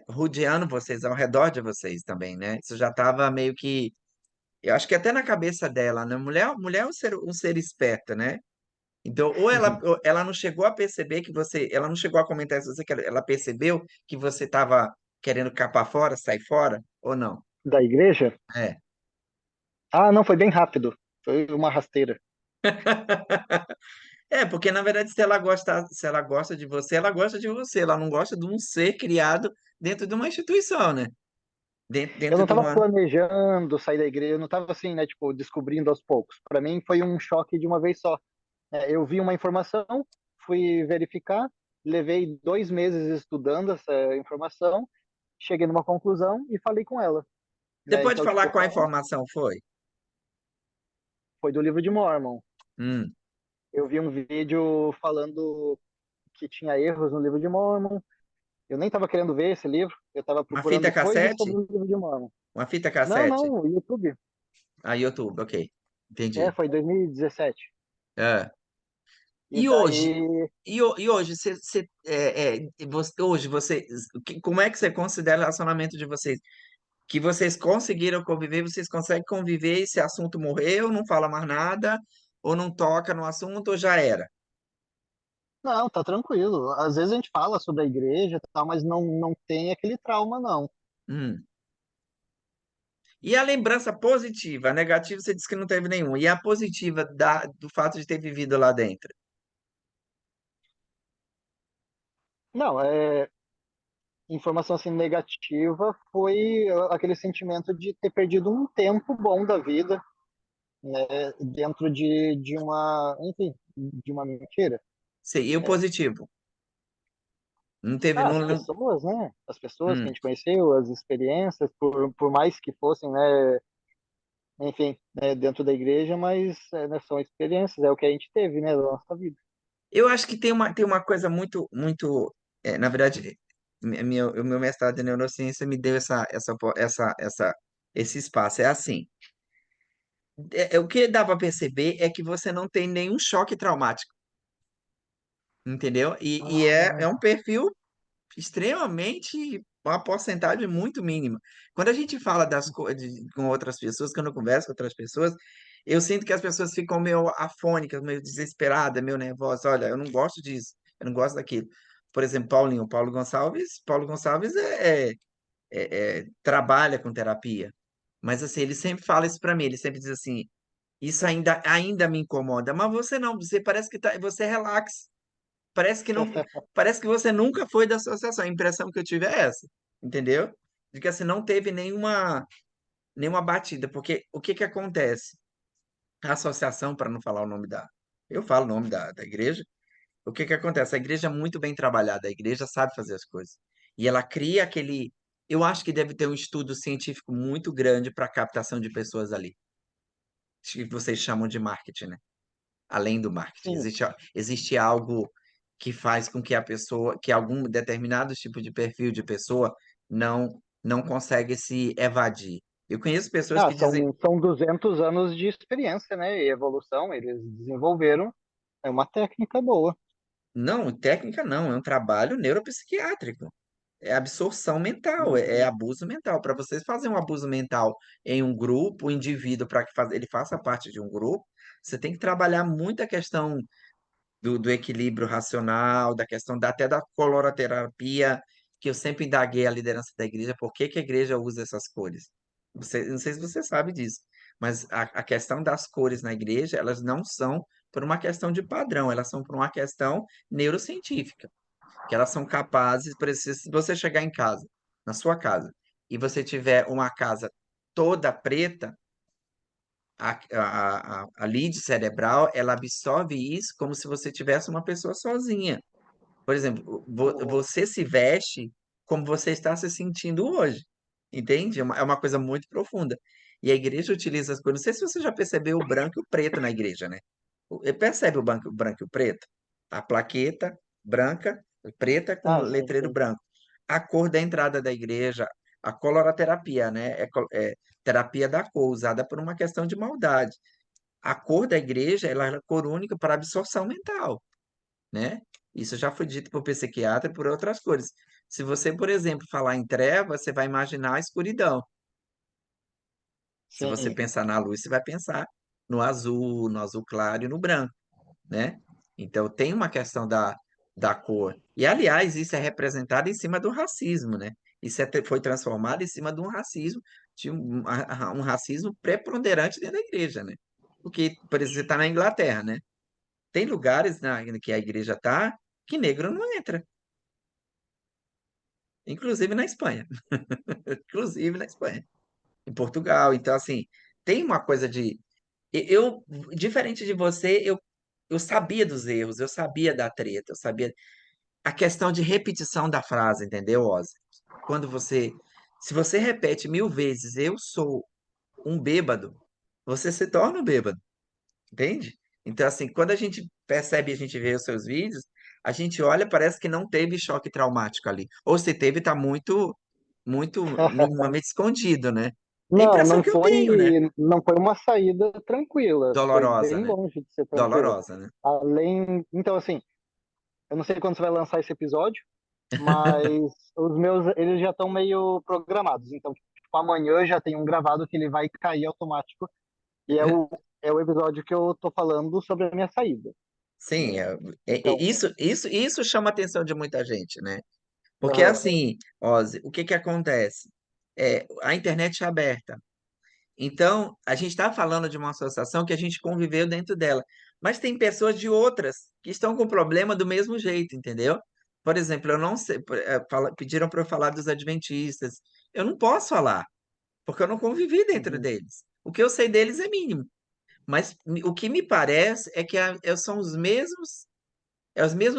rodeando vocês, ao redor de vocês também, né? Isso já estava meio que, eu acho que até na cabeça dela, né? Mulher é um ser esperta, né? Então, ou ela não chegou a perceber que ela não chegou a comentar isso, com você, que ela percebeu que você estava querendo capar fora, sair fora, ou não? Da igreja? É. Ah, não, foi bem rápido. Foi uma rasteira. Porque na verdade, se ela gosta de você, ela gosta de você. Ela não gosta de um ser criado dentro de uma instituição, né? Dentro, Eu dentro não de estava uma. planejando sair da igreja, eu não estava assim, né, tipo, descobrindo aos poucos. Para mim foi um choque de uma vez só. Eu vi uma informação, fui verificar, levei 2 meses estudando essa informação, cheguei numa conclusão e falei com ela, Você né? pode Então, falar tipo, qual a informação foi? foi do livro de Mormon. Hum. Eu vi um vídeo falando que tinha erros no livro de Mormon. Eu nem estava querendo ver esse livro, eu estava Uma fita procurando coisas sobre cassete? o livro de Mormon. Uma fita Não, cassete? não, o YouTube. YouTube, ok. Entendi. Foi 2017. É. E E hoje? daí, E hoje, hoje como é que você considera o relacionamento de vocês? Que vocês conseguiram conviver, vocês conseguem conviver, esse assunto morreu, não fala mais nada, ou não toca no assunto, ou já era? não, tá tranquilo. Às vezes a gente fala sobre a igreja e tal, mas não tem aquele trauma, não. Hum. E a lembrança positiva, a negativa você disse que não teve nenhum. E a positiva do fato de ter vivido lá dentro? Não, informação assim negativa foi aquele sentimento de ter perdido um tempo bom da vida, né, dentro de uma, enfim, de uma mentira. Sim, e o É, positivo? Não teve, as não, pessoas, né? As pessoas que a hum. gente conheceu, as experiências, por mais que fossem, né? Enfim, né, dentro da igreja, mas né, são experiências, é o que a gente teve, né, da nossa vida. Eu acho que tem uma coisa muito, muito, na verdade, o meu mestrado em neurociência me deu esse espaço. É assim, o que dá para perceber é que você não tem nenhum choque traumático, entendeu? E é um Ah, perfil extremamente, uma porcentagem muito mínima. Quando a gente fala das coisas com outras pessoas, quando eu converso com outras pessoas, eu sinto que as pessoas ficam meio afônicas, meio desesperadas, meio nervosas. Olha, eu não gosto disso, eu não gosto daquilo. Por exemplo, Paulo Gonçalves trabalha com terapia, mas assim, ele sempre fala isso para mim, ele sempre diz assim, isso ainda me incomoda, mas você não, você parece que você relaxa. Parece que não, parece que você nunca foi da associação. A impressão que eu tive é essa, entendeu? De que assim não teve nenhuma batida, porque o que que acontece? A associação, para não falar o nome eu falo o nome da igreja. O que que acontece? A igreja é muito bem trabalhada, a igreja sabe fazer as coisas. E ela cria eu acho que deve ter um estudo científico muito grande para a captação de pessoas ali. que vocês chamam de marketing, né? Além do marketing, Sim. existe algo que faz com que a pessoa, que algum determinado tipo de perfil de pessoa não consegue se evadir. Eu conheço pessoas Ah, que dizem, são 200 anos de experiência, né? E evolução, eles desenvolveram. É uma técnica boa. não, técnica não, é um trabalho neuropsiquiátrico. É absorção mental, é Uhum. abuso mental. Para vocês fazerem um abuso mental em um grupo, o indivíduo, para que ele faça parte de um grupo, você tem que trabalhar muito a questão do equilíbrio racional, da questão até da coloroterapia, que eu sempre indaguei a liderança da igreja, por que que a igreja usa essas cores? Não sei se você sabe disso, mas a questão das cores na igreja, elas não são por uma questão de padrão, elas são por uma questão neurocientífica, que elas são capazes, por exemplo, se você chegar em casa, na sua casa, e você tiver uma casa toda preta, a lead cerebral, ela absorve isso como se você tivesse uma pessoa sozinha. Por exemplo, O- você se veste como você está se sentindo hoje, entende? É uma coisa muito profunda. E a igreja utiliza as cores. Não sei se você já percebeu o branco e o preto na igreja, né? Percebe o branco e o preto? A plaqueta branca, preta com Ah, sim, letreiro sim. branco. A cor da entrada da igreja, a coloroterapia, né? É terapia da cor, usada por uma questão de maldade. A cor da igreja, ela é a cor única para absorção mental, né? Isso já foi dito por psiquiatra e por outras cores. Se você, por exemplo, falar em treva, você vai imaginar a escuridão. Se você Sim, pensar na luz, você vai pensar no azul claro e no branco, né? Então tem uma questão da cor. E, aliás, isso é representado em cima do racismo, né? Isso foi transformado em cima de um racismo, um racismo preponderante dentro da igreja, né? Porque, por exemplo, você está na Inglaterra, né? Tem lugares que a igreja está que negro não entra, inclusive na Espanha, inclusive na Espanha, em Portugal. Então, assim, tem uma coisa de eu, diferente de você, eu sabia dos erros, eu sabia da treta, eu sabia a questão de repetição da frase, entendeu, Ozzy? Quando você, se você repete 1000 vezes, eu sou um bêbado, você se torna um bêbado. Entende? Então, assim, quando a gente percebe, a gente vê os seus vídeos, a gente olha, parece que não teve choque traumático ali. Ou se teve, tá muito minimamente escondido, né? É a Não, impressão que eu tenho, né? não foi uma saída tranquila, foi Dolorosa, bem né? longe de ser tranquila. Dolorosa, né? Então assim, eu não sei quando você vai lançar esse episódio, mas os meus, eles já estão meio programados. Então, tipo, amanhã já tem um gravado que ele vai cair automático e é o episódio que eu tô falando sobre a minha saída, Sim, né? Então, isso chama a atenção de muita gente, né? Porque aham, assim, Ozzy, o que que acontece? A internet é aberta. Então, a gente está falando de uma associação que a gente conviveu dentro dela, mas tem pessoas de outras que estão com problema do mesmo jeito, entendeu? Por exemplo, eu não sei, pediram para eu falar dos adventistas. Eu não posso falar, porque eu não convivi dentro uhum. deles. O que eu sei deles é mínimo, mas o que me parece é que são os mesmos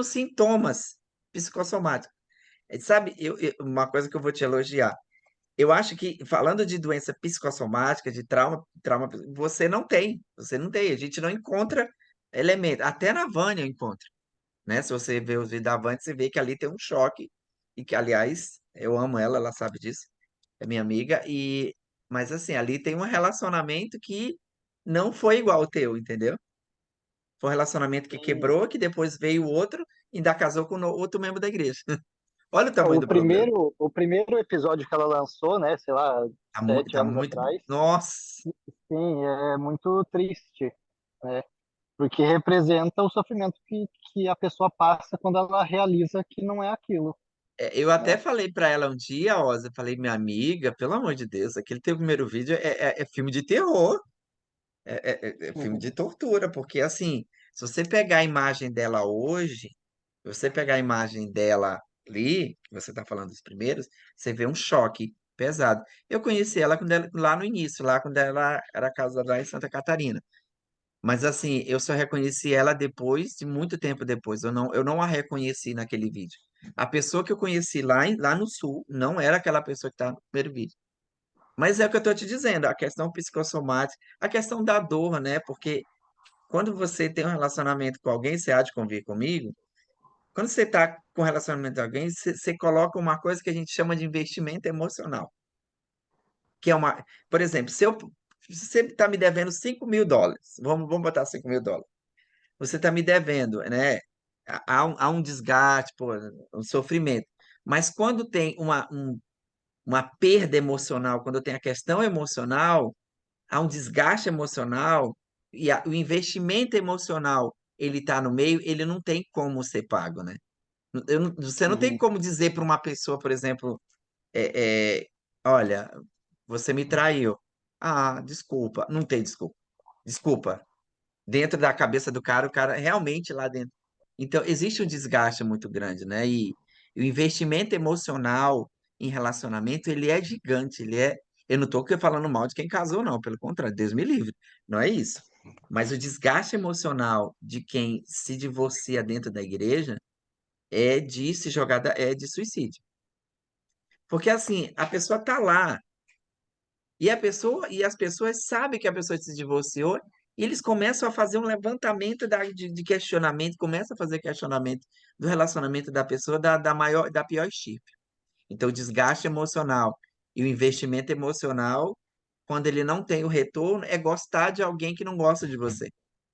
sintomas psicossomáticos. Sabe, uma coisa que eu vou te elogiar. Eu acho que, falando de doença psicossomática, de trauma, você não tem, a gente não encontra elemento. Até na Vânia eu encontro, né? Se você vê os vídeos da Vânia, você vê que ali tem um choque, e que, aliás, eu amo ela, ela sabe disso, é minha amiga, mas assim, ali tem um relacionamento que não foi igual ao teu, entendeu? Foi um relacionamento que Sim. quebrou, que depois veio outro, e ainda casou com outro membro da igreja. Olha o É, tamanho do problema. o primeiro episódio que ela lançou, né, sei lá, sete Tá anos muito. atrás, Nossa! sim, é muito triste, né? Porque representa o sofrimento que a pessoa passa quando ela realiza que não é aquilo, Eu até né? falei pra ela um dia, Oza, eu falei, minha amiga, pelo amor de Deus, aquele teu primeiro vídeo é filme de terror, é filme de Uhum. tortura, porque assim, se você pegar a imagem dela hoje, se você pegar a imagem dela ali, que você tá falando dos primeiros, você vê um choque pesado. Eu conheci ela, lá no início, lá quando ela era casada lá em Santa Catarina. Mas assim, eu só reconheci ela depois, de muito tempo depois. Eu não a reconheci naquele vídeo. A pessoa que eu conheci lá no sul não era aquela pessoa que está no primeiro vídeo. Mas é o que eu estou te dizendo, a questão psicossomática, a questão da dor, né? Porque quando você tem um relacionamento com alguém, você há de convir comigo, quando você está com um relacionamento com alguém, você coloca uma coisa que a gente chama de investimento emocional, que é uma, por exemplo, se você está me devendo US$ 5.000, vamos botar US$ 5.000, você está me devendo, né? Há um desgaste, pô, um sofrimento. Mas quando tem uma perda emocional, quando tem a questão emocional, há um desgaste emocional e o investimento emocional ele está no meio, ele não tem como ser pago, né? Você não tem Uhum, como dizer para uma pessoa, por exemplo, olha, você me traiu. Ah, desculpa. Não tem desculpa. Desculpa. Dentro da cabeça do cara, o cara realmente lá dentro. Então, existe um desgaste muito grande, né? E o investimento emocional em relacionamento, ele é gigante, ele é. Eu não estou falando mal de quem casou, não, pelo contrário, Deus me livre, não é isso. Mas o desgaste emocional de quem se divorcia dentro da igreja é de se jogar, é de suicídio. Porque assim, a pessoa tá lá e as pessoas sabem que a pessoa se divorciou e eles começam a fazer um levantamento de questionamento, começam a fazer questionamento do relacionamento da pessoa da pior estirpe. Então, o desgaste emocional e o investimento emocional, quando ele não tem o retorno, é gostar de alguém que não gosta de você.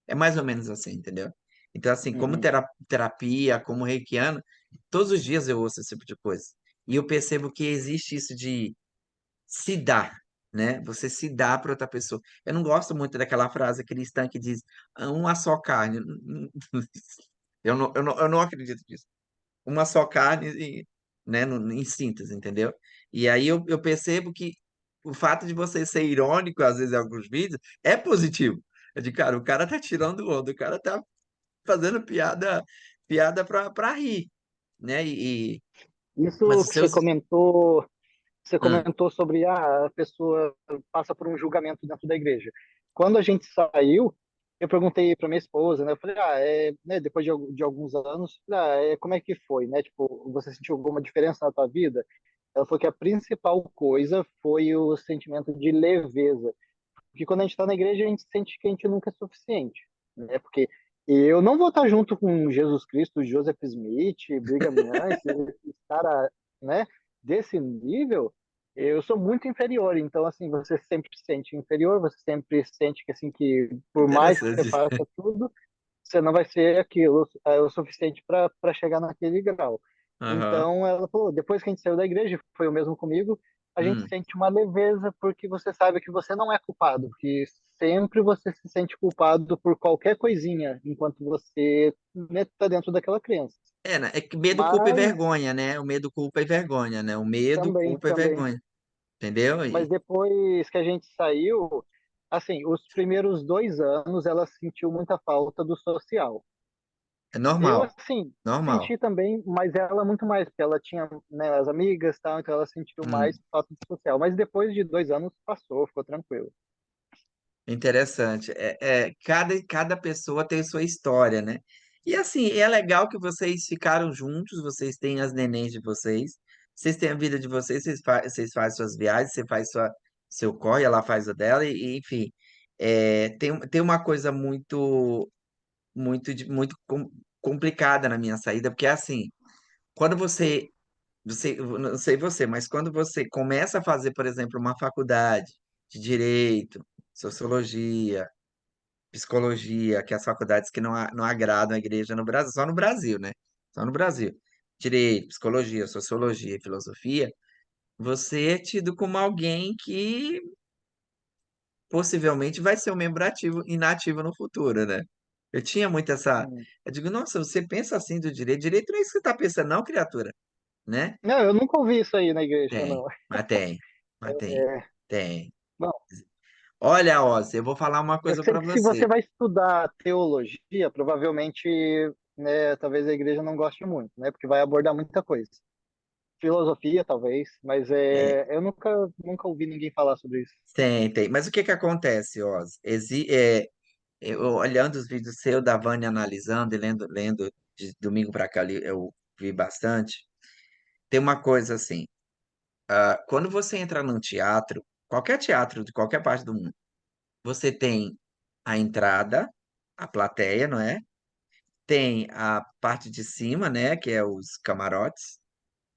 É mais ou menos assim, entendeu? Então, assim, como uhum, terapia, como reikiano, todos os dias eu ouço esse tipo de coisa. E eu percebo que existe isso de se dar, né? Você se dá para outra pessoa. Eu não gosto muito daquela frase cristã que diz uma só carne. Eu não acredito nisso. Uma só carne, né? Em síntese, entendeu? E aí eu percebo que o fato de você ser irônico, às vezes, em alguns vídeos, é positivo. É de, cara, o cara tá tirando onda, o cara tá fazendo piada pra rir, né? Mas Isso os que seus. você Ah, comentou sobre a pessoa passa por um julgamento dentro da igreja. Quando a gente saiu, eu perguntei para minha esposa, né? Eu falei, né, depois de alguns anos, como é que foi, né? Tipo, você sentiu alguma diferença na tua vida? Ela falou que a principal coisa foi o sentimento de leveza. Porque quando a gente está na igreja, a gente sente que a gente nunca é suficiente, né? Porque eu não vou estar junto com Jesus Cristo, Joseph Smith, Brigham Young, esses cara, né? Desse nível, eu sou muito inferior. Então, assim, você sempre se sente inferior, você sempre sente que, assim, que por mais que você interessante. faça tudo, você não vai ser aquilo, o suficiente para chegar naquele grau. Aham. Então, ela falou, depois que a gente saiu da igreja, foi o mesmo comigo, a gente Hum. sente uma leveza porque você sabe que você não é culpado, que sempre você se sente culpado por qualquer coisinha, enquanto você está dentro daquela crença. É, né? É que medo, culpa e Mas vergonha, né? O medo, culpa e vergonha, né? O medo, também, culpa e também. vergonha. Entendeu? Mas depois que a gente saiu, assim, os primeiros 2 anos ela sentiu muita falta do social. É Eu, normal. assim, Normal. senti também, mas ela muito mais, porque ela tinha, né, as amigas e tal, então ela sentiu mais Hum. falta de social. Mas depois de 2 anos passou, ficou tranquilo. Interessante. Cada pessoa tem sua história, né? E assim, é legal que vocês ficaram juntos, vocês têm as nenéns de vocês têm a vida de vocês, vocês fazem suas viagens, você faz seu corre, ela faz o dela, enfim. Tem uma coisa muito complicada na minha saída, porque assim, quando eu não sei você, mas quando você começa a fazer, por exemplo, uma faculdade de direito, sociologia, psicologia, que é as faculdades que não agradam a igreja no Brasil, só no Brasil, né? Só no Brasil. Direito, psicologia, sociologia, filosofia, você é tido como alguém que possivelmente vai ser um membro ativo, inativo no futuro, né? Eu tinha muito essa. Hum. Eu digo, nossa, você pensa assim do direito? Direito não é isso que você está pensando, não, criatura, né? Não, eu nunca ouvi isso aí na igreja, Tem, não. mas tem, mas tem, É, tem. bom, Olha, Oz, eu vou falar uma eu coisa sei para que se você. você vai estudar teologia, provavelmente, né, talvez a igreja não goste muito, né, porque vai abordar muita coisa. Filosofia, talvez, mas Tem, eu nunca ouvi ninguém falar sobre isso. tem. Mas o que que acontece, Oz? Eu, olhando os vídeos seu da Vânia analisando e lendo de domingo para cá, eu vi bastante. Tem uma coisa assim, quando você entra num teatro, qualquer teatro de qualquer parte do mundo, você tem a entrada, a plateia, não é? Tem a parte de cima, né, que é os camarotes,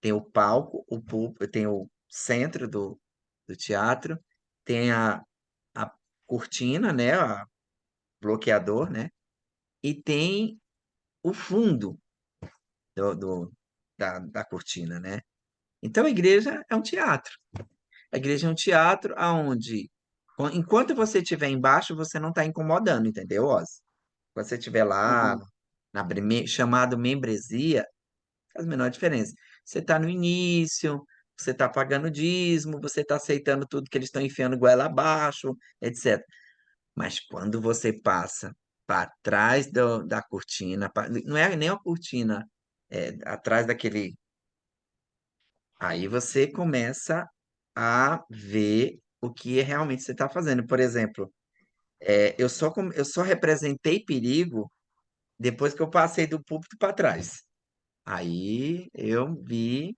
tem o palco, o púlpito, tem o centro do teatro, tem a cortina, né, a bloqueador, né, e tem o fundo da cortina, né? Então a igreja é um teatro. A igreja é um teatro aonde, enquanto você estiver embaixo, você não está incomodando, entendeu, Oz? Quando você estiver lá Uhum, chamado membresia, faz a menor diferença. Você está no início, você está pagando dízimo, você está aceitando tudo que eles estão enfiando goela abaixo, etc. Mas quando você passa para trás da cortina, não é nem a cortina, é atrás daquele. Aí você começa a ver o que realmente você está fazendo. Por exemplo, eu só representei perigo depois que eu passei do púlpito para trás. Aí eu vi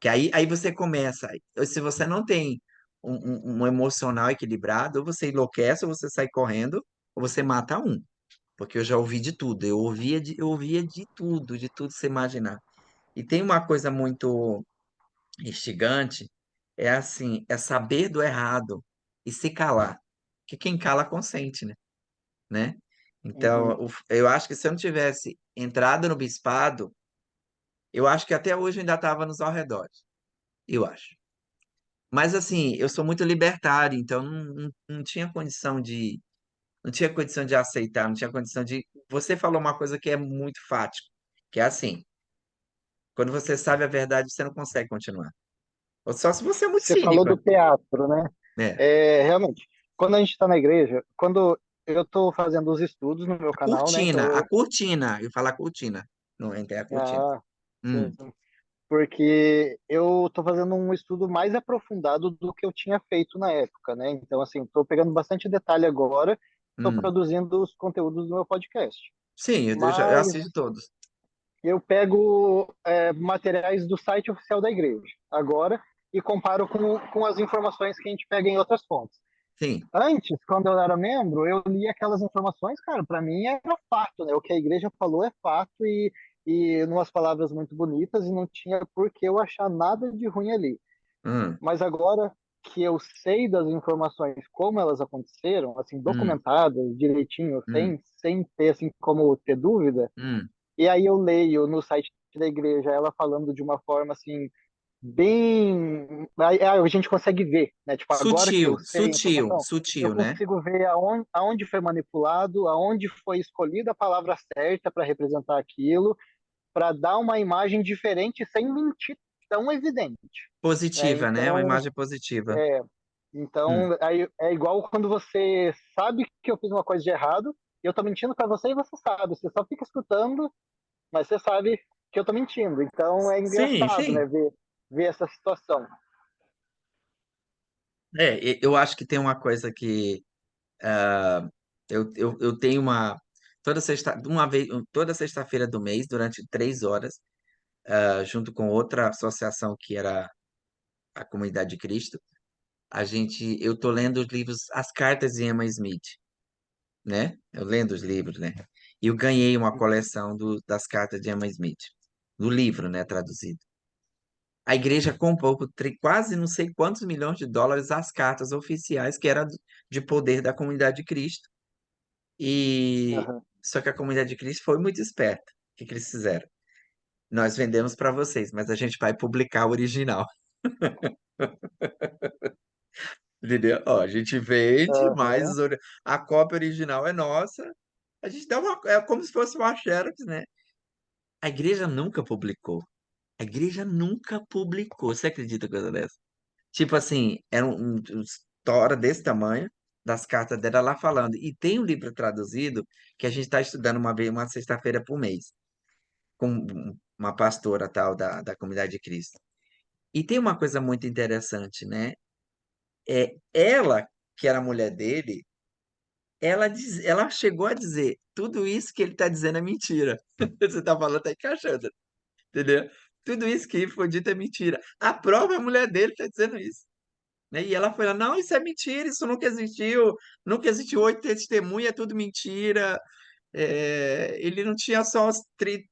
que aí você começa. Se você não tem um emocional equilibrado, ou você enlouquece, ou você sai correndo, ou você mata um. Porque eu já ouvi de tudo. Eu ouvia de tudo que você imaginar. E tem uma coisa muito instigante, é assim, é saber do errado e se calar. Que quem cala consente, né? Então, uhum. eu acho que se eu não tivesse entrado no bispado, eu acho que até hoje eu ainda estava nos arredores. Eu acho. Mas assim, eu sou muito libertário, então não tinha condição de, não tinha condição de aceitar, não tinha condição de. Você falou uma coisa que é muito fático, que é assim, quando você sabe a verdade, você não consegue continuar. Ou só se você é muito Você falou cínico, do teatro, né? né? Realmente, quando a gente está na igreja, quando eu estou fazendo os estudos no meu canal, né? Então A eu, cortina, eu falo a cortina, não é a cortina. ah, Hum, porque eu estou fazendo um estudo mais aprofundado do que eu tinha feito na época, né? Então, assim, estou pegando bastante detalhe agora, estou hum. produzindo os conteúdos do meu podcast. Sim, eu Mas assisto todos. eu pego materiais do site oficial da igreja agora e comparo com as informações que a gente pega em outras fontes. Sim. Antes, quando eu era membro, eu lia aquelas informações, cara, para mim era fato, né? O que a igreja falou é fato e umas palavras muito bonitas e não tinha por que eu achar nada de ruim ali. Hum, Mas agora que eu sei das informações como elas aconteceram, assim, hum, documentadas direitinho, hum, sem ter assim como ter dúvida, hum. e aí eu leio no site da igreja ela falando de uma forma assim bem. Aí a gente consegue ver, né? Tipo, agora que eu sei a informação, eu Sutil, né? consigo ver aonde foi manipulado, aonde foi escolhida a palavra certa para representar aquilo, para dar uma imagem diferente sem mentir tão evidente. Né? Positiva, né? Uma Então, imagem positiva. é, Hum. aí é igual quando você sabe que eu fiz uma coisa de errado, e eu tô mentindo para você e você sabe, você só fica escutando, mas você sabe que eu tô mentindo. Então é Sim, engraçado, sim. né, ver essa situação. Eu acho que tem uma coisa que eu tenho toda sexta-feira do mês, durante 3 horas, junto com outra associação que era a Comunidade de Cristo, eu tô lendo os livros, as cartas de Emma Smith, né? Eu lendo os livros, né? E eu ganhei uma coleção das cartas de Emma Smith, do livro, né, traduzido. A igreja comprou por quase não sei quantos milhões de dólares as cartas oficiais que eram de poder da comunidade de Cristo. E Aham. só que a comunidade de Cristo foi muito esperta. O que que eles fizeram? Nós vendemos para vocês, mas a gente vai publicar o original. Entendeu? Ó, a gente vende, mas Aham. a cópia original é nossa. A gente dá uma. É como se fosse uma Xerox, né? A igreja nunca publicou. A igreja nunca publicou. Você acredita coisa dessa? Tipo assim, era um história desse tamanho, das cartas dela lá falando. E tem um livro traduzido que a gente está estudando uma vez, uma sexta-feira por mês, com uma pastora tal da Comunidade de Cristo. E tem uma coisa muito interessante, né? Ela, que era a mulher dele, ela chegou a dizer: tudo isso que ele está dizendo é mentira. Você está falando, tá encaixando, entendeu? Tudo isso que foi dito é mentira. A própria mulher dele está dizendo isso, né? E ela foi lá, não, isso é mentira, isso nunca existiu 8 testemunhas, é tudo mentira. Ele não tinha só as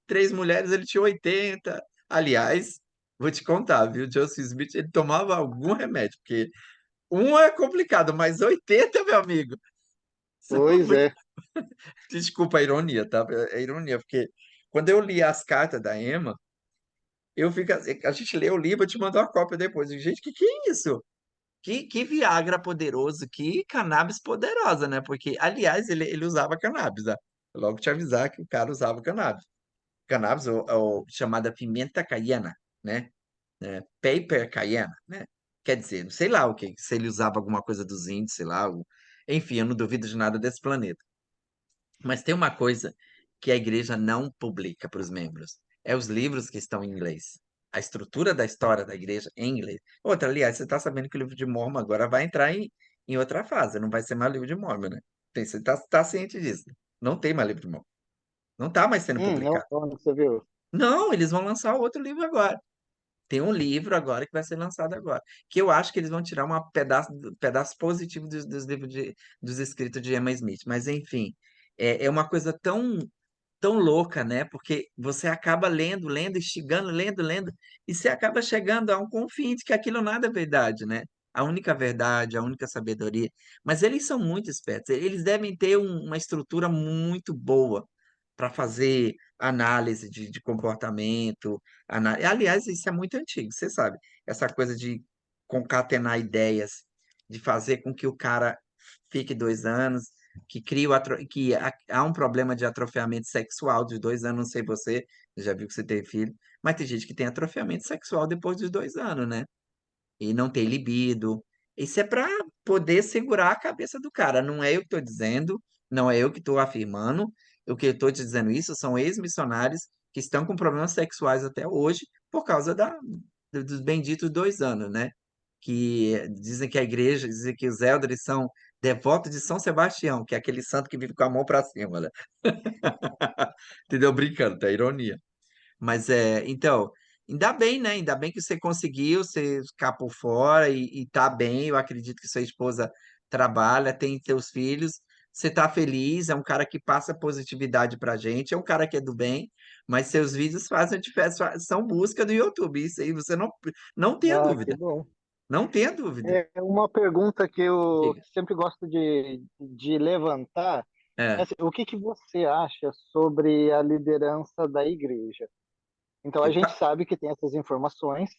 três mulheres, ele tinha 80. Aliás, vou te contar, viu? Joseph Smith, ele tomava algum remédio, porque um é complicado, mas 80, meu amigo, são Pois muito... é. Desculpa a ironia, tá? É ironia, porque quando eu li as cartas da Emma, eu fico assim, a gente lê o livro, eu te mando uma cópia depois. E, gente, que é isso? Que Viagra poderoso, que cannabis poderosa, né? Porque, aliás, ele usava cannabis, né? Logo te avisar que o cara usava cannabis. Cannabis, ou chamada pimenta caiena, né? Paper cayenne, né? Quer dizer, não sei lá o que, se ele usava alguma coisa dos índios, sei lá. Enfim, eu não duvido de nada desse planeta. Mas tem uma coisa que a igreja não publica para os membros. É os livros que estão em inglês. A estrutura da história da igreja em inglês. Outra, aliás, você está sabendo que o livro de Mormon agora vai entrar em outra fase. Não vai ser mais livro de Mormon, né? Você está ciente disso. Não tem mais livro de Mormon. Não está mais sendo publicado. Onde você viu? Não, eles vão lançar outro livro agora. Tem um livro agora que vai ser lançado agora. Que eu acho que eles vão tirar um pedaço positivo dos livros dos escritos de Emma Smith. Mas, enfim, é uma coisa tão louca, né? Porque você acaba lendo, lendo, instigando, lendo, lendo, e você acaba chegando a um confim de que aquilo nada é verdade, né? A única verdade, a única sabedoria. Mas eles são muito espertos, eles devem ter uma estrutura muito boa para fazer análise de comportamento. Aliás, isso é muito antigo, você sabe. Essa coisa de concatenar ideias, de fazer com que o cara fique 2 anos, que cria que há um problema de atrofiamento sexual dos 2 anos, não sei você, já viu que você teve filho, mas tem gente que tem atrofiamento sexual depois dos 2 anos, né? E não tem libido. Isso é para poder segurar a cabeça do cara. Não é eu que estou dizendo, não é eu que estou afirmando. O que eu estou te dizendo isso são ex-missionários que estão com problemas sexuais até hoje por causa dos benditos 2 anos, né? Que dizem que a igreja, dizem que os elders são devotos de São Sebastião, que é aquele santo que vive com a mão para cima, né? Entendeu? Brincando, tá? Ironia. Mas então, ainda bem, né? Ainda bem que você conseguiu, você escapou fora e tá bem. Eu acredito que sua esposa trabalha, tem seus filhos, você tá feliz, é um cara que passa positividade pra gente, é um cara que é do bem, mas seus vídeos fazem a diferença, são busca do YouTube. Isso aí você não tenha Ah, que dúvida. bom. Não tenha dúvida. É uma pergunta que eu Diga. sempre gosto de levantar. É É, assim, o que que você acha sobre a liderança da igreja? Então, a gente epa, sabe que tem essas informações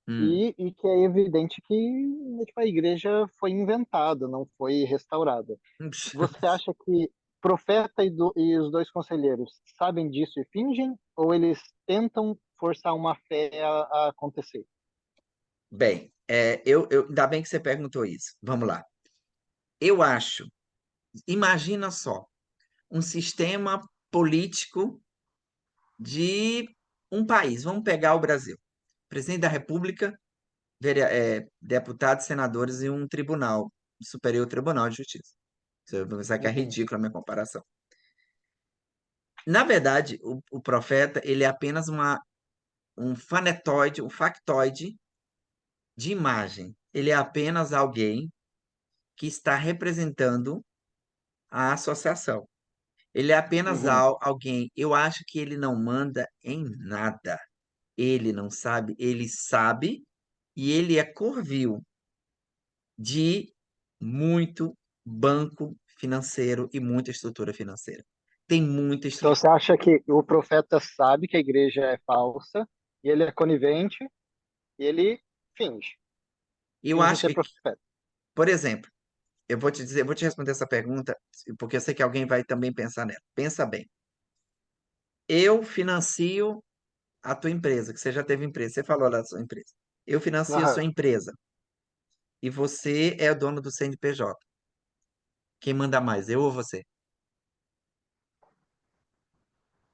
hum. e que é evidente que tipo, a igreja foi inventada, não foi restaurada. Você acha que profeta e os dois conselheiros sabem disso e fingem, ou eles tentam forçar uma fé a acontecer? Bem, ainda bem que você perguntou isso. Vamos lá. Eu acho, imagina só, um sistema político de um país. Vamos pegar o Brasil. Presidente da República, deputados, senadores e um tribunal, Superior Tribunal de Justiça. Você vai pensar que é Uhum. ridícula a minha comparação. Na verdade, o profeta, ele é apenas um fanetóide, um factoide de imagem. Ele é apenas alguém que está representando a associação. Ele é apenas Uhum. alguém. Eu acho que ele não manda em nada. Ele não sabe, ele sabe, e ele é corvil de muito banco financeiro e muita estrutura financeira. Tem muita Então estrutura. você acha que o profeta sabe que a igreja é falsa e ele é conivente e ele finge, Eu finge acho ser que, profeta? por exemplo, eu vou te dizer, eu vou te responder essa pergunta, porque eu sei que alguém vai também pensar nela. Pensa bem. Eu financio a tua empresa, que você já teve empresa, você falou lá da sua empresa. Eu financio a Aham. sua empresa e você é o dono do CNPJ. Quem manda mais, eu ou você?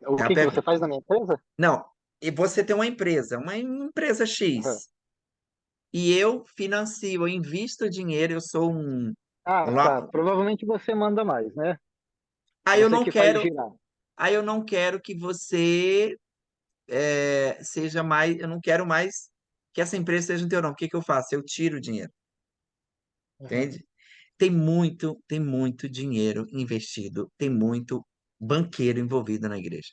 O É a que que você pergunta. faz na minha empresa? Não, e você tem uma empresa Aham. X, e eu financio, eu invisto dinheiro, eu sou Ah, tá. lá. Provavelmente você manda mais, né? Aí eu Você não que faz quero, girar. aí eu não quero que você seja mais, eu não quero mais que essa empresa seja um teu nome. O que que eu faço? Eu tiro o dinheiro. Uhum, entende? Tem muito dinheiro investido, tem muito banqueiro envolvido na igreja.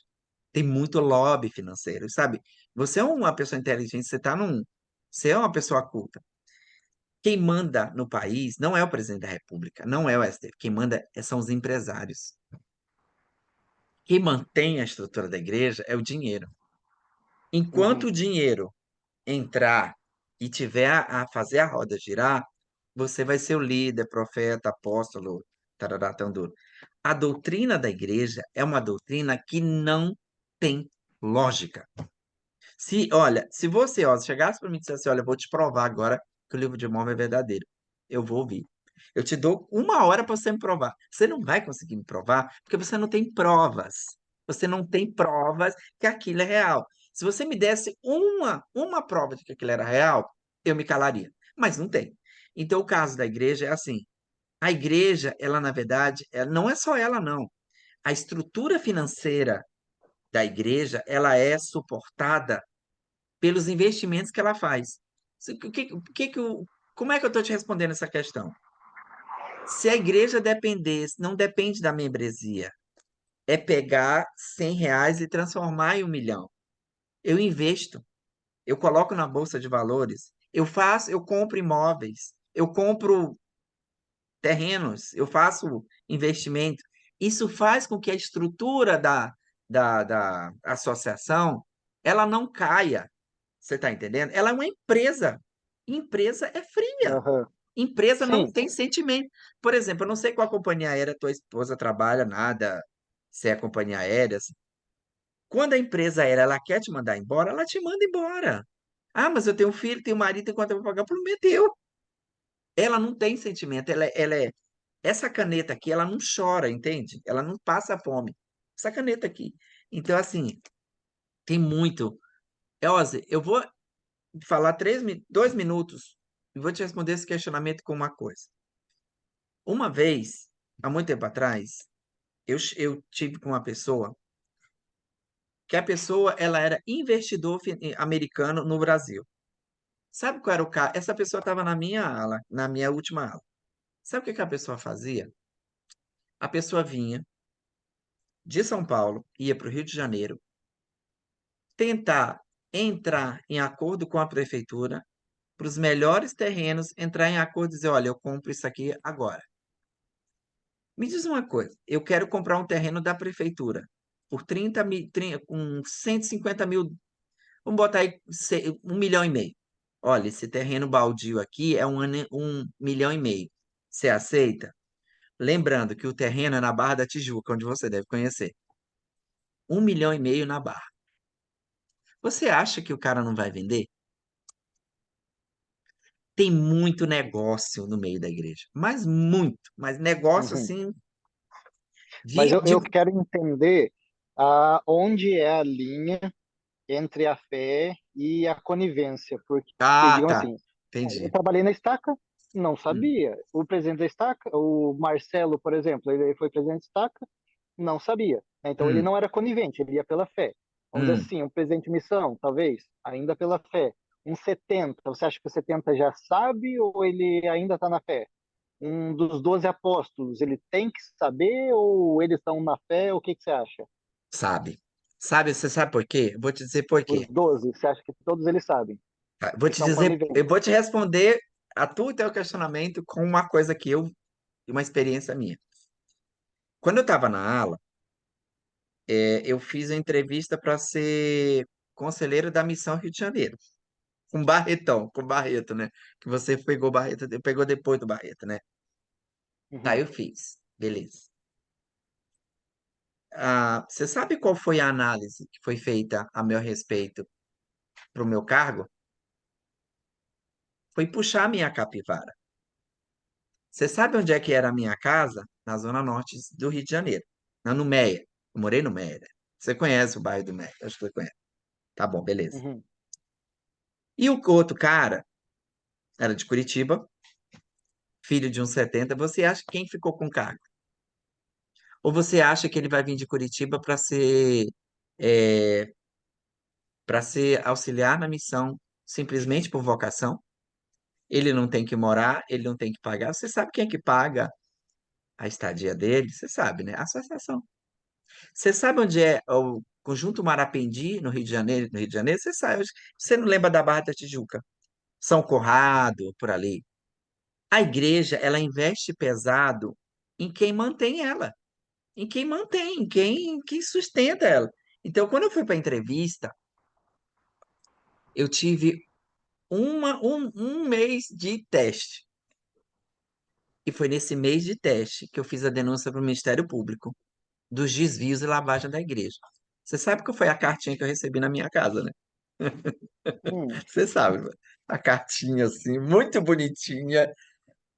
Tem muito lobby financeiro, sabe? Você é uma pessoa inteligente, você é uma pessoa culta. Quem manda no país não é o presidente da República, não é o STF. Quem manda são os empresários. Quem mantém a estrutura da igreja é o dinheiro. Enquanto uhum, o dinheiro entrar e tiver a fazer a roda girar, você vai ser o líder, profeta, apóstolo, tarará, tão duro. A doutrina da igreja é uma doutrina que não tem lógica. Se você, ó, chegasse para mim e dissesse, olha, eu vou te provar agora que o livro de Mormon é verdadeiro, eu vou ouvir. Eu te dou uma hora para você me provar. Você não vai conseguir me provar porque você não tem provas. Você não tem provas que aquilo é real. Se você me desse uma prova de que aquilo era real, eu me calaria. Mas não tem. Então, o caso da igreja é assim. A igreja, ela, na verdade, não é só ela, não. A estrutura financeira da igreja, ela é suportada pelos investimentos que ela faz. Como é que eu estou te respondendo essa questão? Se a igreja dependesse, não depende da membresia, é pegar R$ 100 e transformar em 1 milhão. Eu investo, eu coloco na bolsa de valores, eu compro imóveis, eu compro terrenos, eu faço investimento. Isso faz com que a estrutura da associação ela não caia. Você está entendendo? Ela é uma empresa. Empresa é fria. aham. Empresa não Sim, tem sentimento. Por exemplo, eu não sei qual companhia aérea tua esposa trabalha, nada, se é companhia aérea. Quando a empresa aérea ela quer te mandar embora, ela te manda embora. Ah, mas eu tenho um filho, tenho um marido, tenho quanto eu vou pagar? Prometeu. Ela não tem sentimento. Essa caneta aqui, ela não chora, entende? Ela não passa fome. Essa caneta aqui. Então, assim, tem muito. Elze, eu vou falar 2 minutos e vou te responder esse questionamento com uma coisa. Uma vez, há muito tempo atrás, eu tive com uma pessoa que a pessoa ela era investidor americano no Brasil. Sabe qual era o caso? Essa pessoa estava na minha ala, na minha última ala. Sabe o que que a pessoa fazia? A pessoa vinha de São Paulo, ia para o Rio de Janeiro, tentar entrar em acordo com a prefeitura para os melhores terrenos, entrar em acordo e dizer, olha, eu compro isso aqui agora. Me diz uma coisa, eu quero comprar um terreno da prefeitura por 30 mil, com 150 mil, vamos botar aí 1,5 milhão. Olha, esse terreno baldio aqui é 1,5 milhão. Você aceita? Lembrando que o terreno é na Barra da Tijuca, onde você deve conhecer. 1,5 milhão na Barra. Você acha que o cara não vai vender? Tem muito negócio no meio da igreja, mas muito, mas negócio uhum. assim Mas de, eu, de... eu quero entender onde é a linha entre a fé e a conivência, porque, Ah, digamos tá. assim, eu Entendi. trabalhei na estaca, não Hum, sabia. O presidente da estaca, o Marcelo, por exemplo, ele foi presidente da estaca, não sabia. Então ele hum, não era conivente, ele ia pela fé. Vamos dizer hum. assim, um presidente de missão, talvez, ainda pela fé. Um 70, você acha que o 70 já sabe ou ele ainda está na fé? Um dos 12 apóstolos, ele tem que saber ou eles estão na fé? O que que você acha? Sabe. Você sabe por quê? Eu vou te dizer por Os quê. 12, você acha que todos eles sabem Tá? Vou e te são dizer, eu coniventes? vou te responder a tu e teu questionamento com uma coisa uma experiência minha. Quando eu estava na ala, eu fiz uma entrevista para ser conselheiro da Missão Rio de Janeiro. Com Barreto, né? Que você pegou Barreto, pegou depois do Barreto, né? Tá, Uhum. eu fiz. Beleza. Ah, você sabe qual foi a análise que foi feita a meu respeito para o meu cargo? Foi puxar a minha capivara. Você sabe onde é que era a minha casa? Na zona norte do Rio de Janeiro, no Meia. Eu morei no Meia, né? Você conhece o bairro do Meia? Acho que você conhece. Tá bom, beleza. Uhum. E o outro cara era de Curitiba, filho de uns 70. Você acha quem ficou com o cargo? Ou você acha que ele vai vir de Curitiba é, para ser auxiliar na missão simplesmente por vocação? Ele não tem que morar, ele não tem que pagar. Você sabe quem é que paga a estadia dele? Você sabe, né? A associação. Você sabe onde é o Conjunto Marapendi, no Rio de Janeiro? No Rio de Janeiro, você sabe. Você não lembra da Barra da Tijuca? São Conrado, por ali. A igreja, ela investe pesado em quem mantém ela, em quem mantém, em quem sustenta ela. Então, quando eu fui para a entrevista, eu tive um mês de teste. E foi nesse mês de teste que eu fiz a denúncia para o Ministério Público dos desvios e lavagem da igreja. Você sabe que foi a cartinha que eu recebi na minha casa, né? Hum, Você sabe, né? A cartinha assim, muito bonitinha.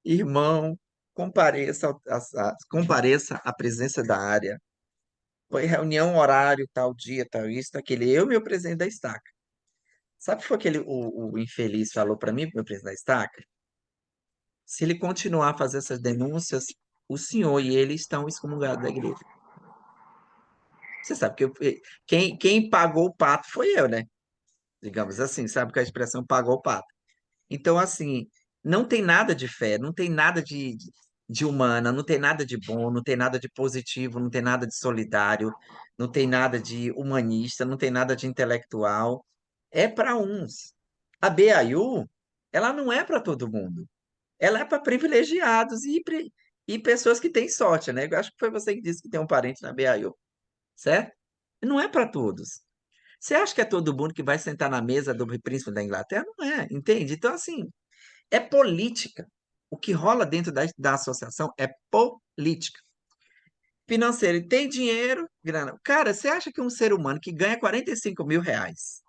Irmão, compareça à presença da área. Foi reunião, horário, tal dia, tal isso, tal aquele. Eu e meu presidente da estaca. Sabe o que foi que o infeliz falou para mim, meu presidente da estaca? Se ele continuar a fazer essas denúncias, o senhor e ele estão excomungados da igreja. Você sabe que quem pagou o pato foi eu, né? Digamos assim, sabe que a expressão pagou o pato. Então, assim, não tem nada de fé, não tem nada de humana, não tem nada de bom, não tem nada de positivo, não tem nada de solidário, não tem nada de humanista, não tem nada de intelectual. É para uns. A BAU, ela não é para todo mundo. Ela é para privilegiados e pessoas que têm sorte, né? Eu acho que foi você que disse que tem um parente na BAU, certo? Não é para todos. Você acha que é todo mundo que vai sentar na mesa do príncipe da Inglaterra? Não é, entende? Então, assim, é política. O que rola dentro da associação é política. Financeiro, ele tem dinheiro, grana. Cara, você acha que um ser humano que ganha R$ 45.000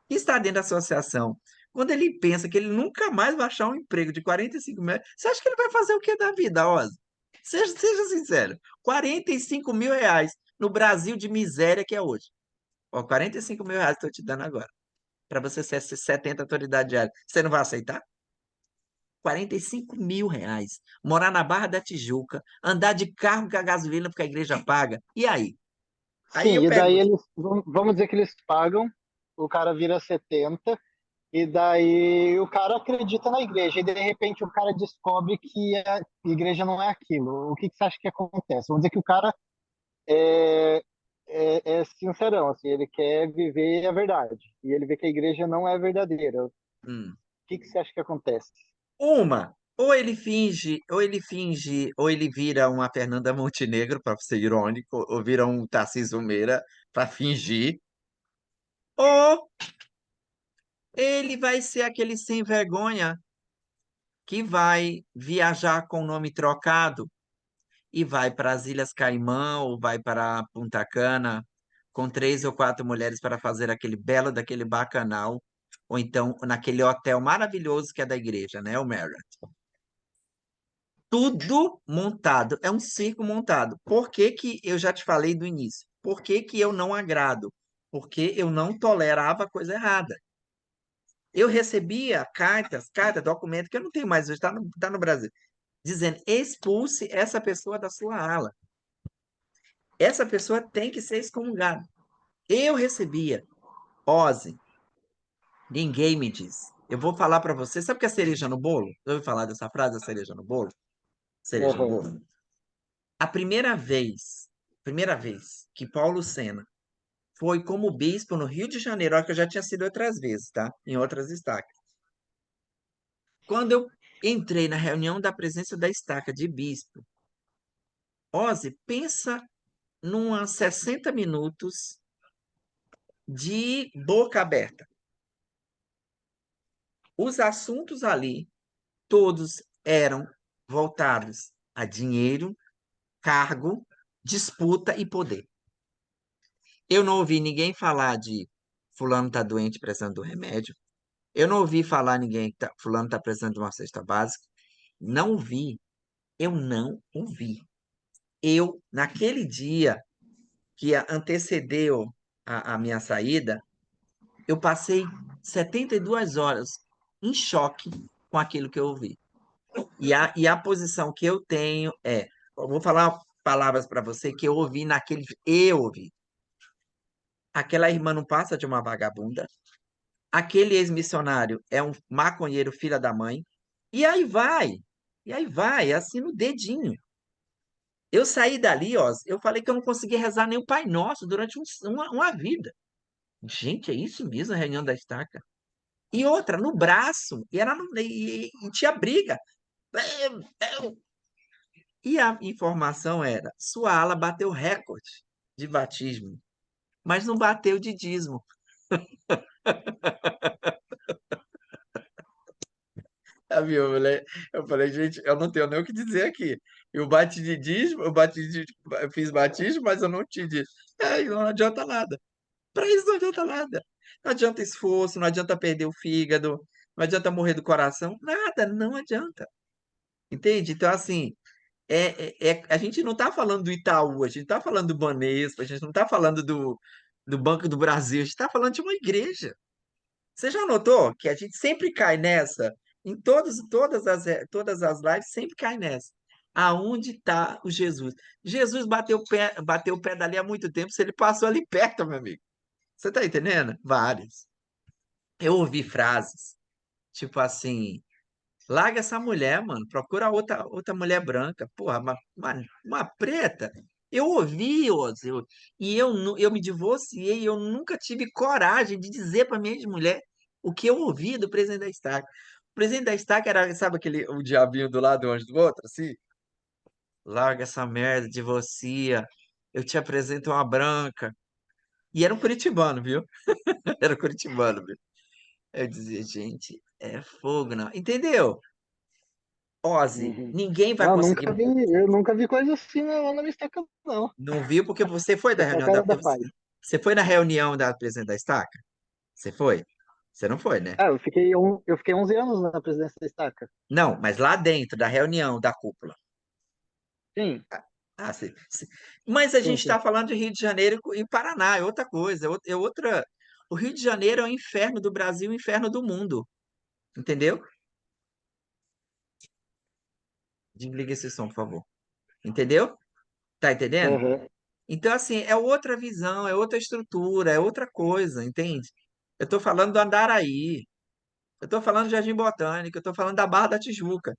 e está dentro da associação, quando ele pensa que ele nunca mais vai achar um emprego de 45 mil, você acha que ele vai fazer o que da vida, Ozzy? Seja sincero. R$ 45.000 no Brasil de miséria que é hoje. Ó, R$ 45.000 estou te dando agora. Para você ser 70 autoridade diária. Você não vai aceitar? R$ 45.000. Morar na Barra da Tijuca, andar de carro com a gasolina porque a igreja paga. E aí? Aí sim, eu e daí pergunto, eles, vamos dizer que eles pagam, o cara vira 70, e daí o cara acredita na igreja, e de repente o cara descobre que a igreja não é aquilo. O que que você acha que acontece? Vamos dizer que o cara é, é sincerão, assim, ele quer viver a verdade, e ele vê que a igreja não é verdadeira. O hum, que que você acha que acontece? ou ele vira uma Fernanda Montenegro, para ser irônico, ou vira um Tarcísio Meira para fingir, ou ele vai ser aquele sem vergonha que vai viajar com o nome trocado e vai para as Ilhas Caimã ou vai para Punta Cana com 3 ou 4 mulheres para fazer aquele belo daquele bacanal, ou então naquele hotel maravilhoso que é da igreja, né? O Marriott. Tudo montado, é um circo montado. Por que que eu já te falei do início? Por que que eu não agrado? Porque eu não tolerava coisa errada. Eu recebia cartas, documentos que eu não tenho mais hoje, tá no Brasil, dizendo expulse essa pessoa da sua ala. Essa pessoa tem que ser excomungada. Eu recebia. Ozzy, ninguém me diz. Eu vou falar para você. Sabe o que é cereja no bolo? Já ouviu falar dessa frase, a cereja no bolo? Cereja no Aham. bolo. A primeira vez que Paulo Sena foi como bispo no Rio de Janeiro, olha que eu já tinha sido outras vezes, tá? Em outras estacas. Quando eu entrei na reunião da presença da estaca de bispo, Ozzy, pensa numa 60 minutos de boca aberta. Os assuntos ali, todos eram voltados a dinheiro, cargo, disputa e poder. Eu não ouvi ninguém falar de fulano está doente precisando do remédio. Eu não ouvi falar ninguém que fulano está precisando de uma cesta básica. Não ouvi. Eu não ouvi. Eu, naquele dia que antecedeu a minha saída, eu passei 72 horas em choque com aquilo que eu ouvi. E a posição que eu tenho é, eu vou falar palavras para você que eu ouvi naquele, eu ouvi. Aquela irmã não passa de uma vagabunda. Aquele ex-missionário é um maconheiro filha da mãe. E aí vai, assim no dedinho. Eu saí dali, ó, eu falei que eu não conseguia rezar nem o Pai Nosso durante uma vida. Gente, é isso mesmo a reunião da estaca? E outra, no braço, e tinha briga. E a informação era: sua ala bateu recorde de batismo, mas não bateu de dízimo. Sabe, eu falei, gente, eu não tenho nem o que dizer aqui. Eu bati de dízimo, eu fiz batismo, mas eu não te disse. Não adianta nada. Para isso não adianta nada. Não adianta esforço, não adianta perder o fígado, não adianta morrer do coração, nada, não adianta. Entende? Então, assim, a gente não está falando do Itaú, a gente está falando do Banespa, a gente não está falando do Banco do Brasil, a gente está falando de uma igreja. Você já notou que a gente sempre cai nessa? Em todas as lives, sempre cai nessa. Aonde está o Jesus? Jesus bateu o pé dali há muito tempo, se ele passou ali perto, meu amigo. Você está entendendo? Várias. Eu ouvi frases, tipo assim. Larga essa mulher, mano. Procura outra mulher branca. Porra, uma preta. Eu ouvi, Ozzy, e eu me divorciei, e eu nunca tive coragem de dizer para minha ex-mulher o que eu ouvi do presidente da Estaca. O presidente da Estaca era, sabe o diabinho do lado um do outro, assim? Larga essa merda, divorcia. Eu te apresento uma branca. E era um curitibano, viu? Era um curitibano, viu? Eu dizia, gente, é fogo, não. Entendeu? Ozzy, Uhum. ninguém vai Não, conseguir. eu nunca vi coisa assim lá na minha estaca, não. Não viu porque você foi da reunião Estaca da. era da paz. Você foi na reunião da presidente da estaca? Você foi? Você não foi, né? Ah, eu fiquei 11 anos na presidência da estaca. Não, mas lá dentro da reunião da cúpula. Sim, Ah, mas a gente sim, sim. está falando de Rio de Janeiro e Paraná, é outra coisa, é outra. O Rio de Janeiro é o inferno do Brasil, o inferno do mundo, entendeu? Desliga esse som, por favor. Entendeu? Tá entendendo? Aham, Então, assim, é outra visão, é outra estrutura, é outra coisa, entende? Eu estou falando do Andaraí, eu estou falando do Jardim Botânico, eu estou falando da Barra da Tijuca,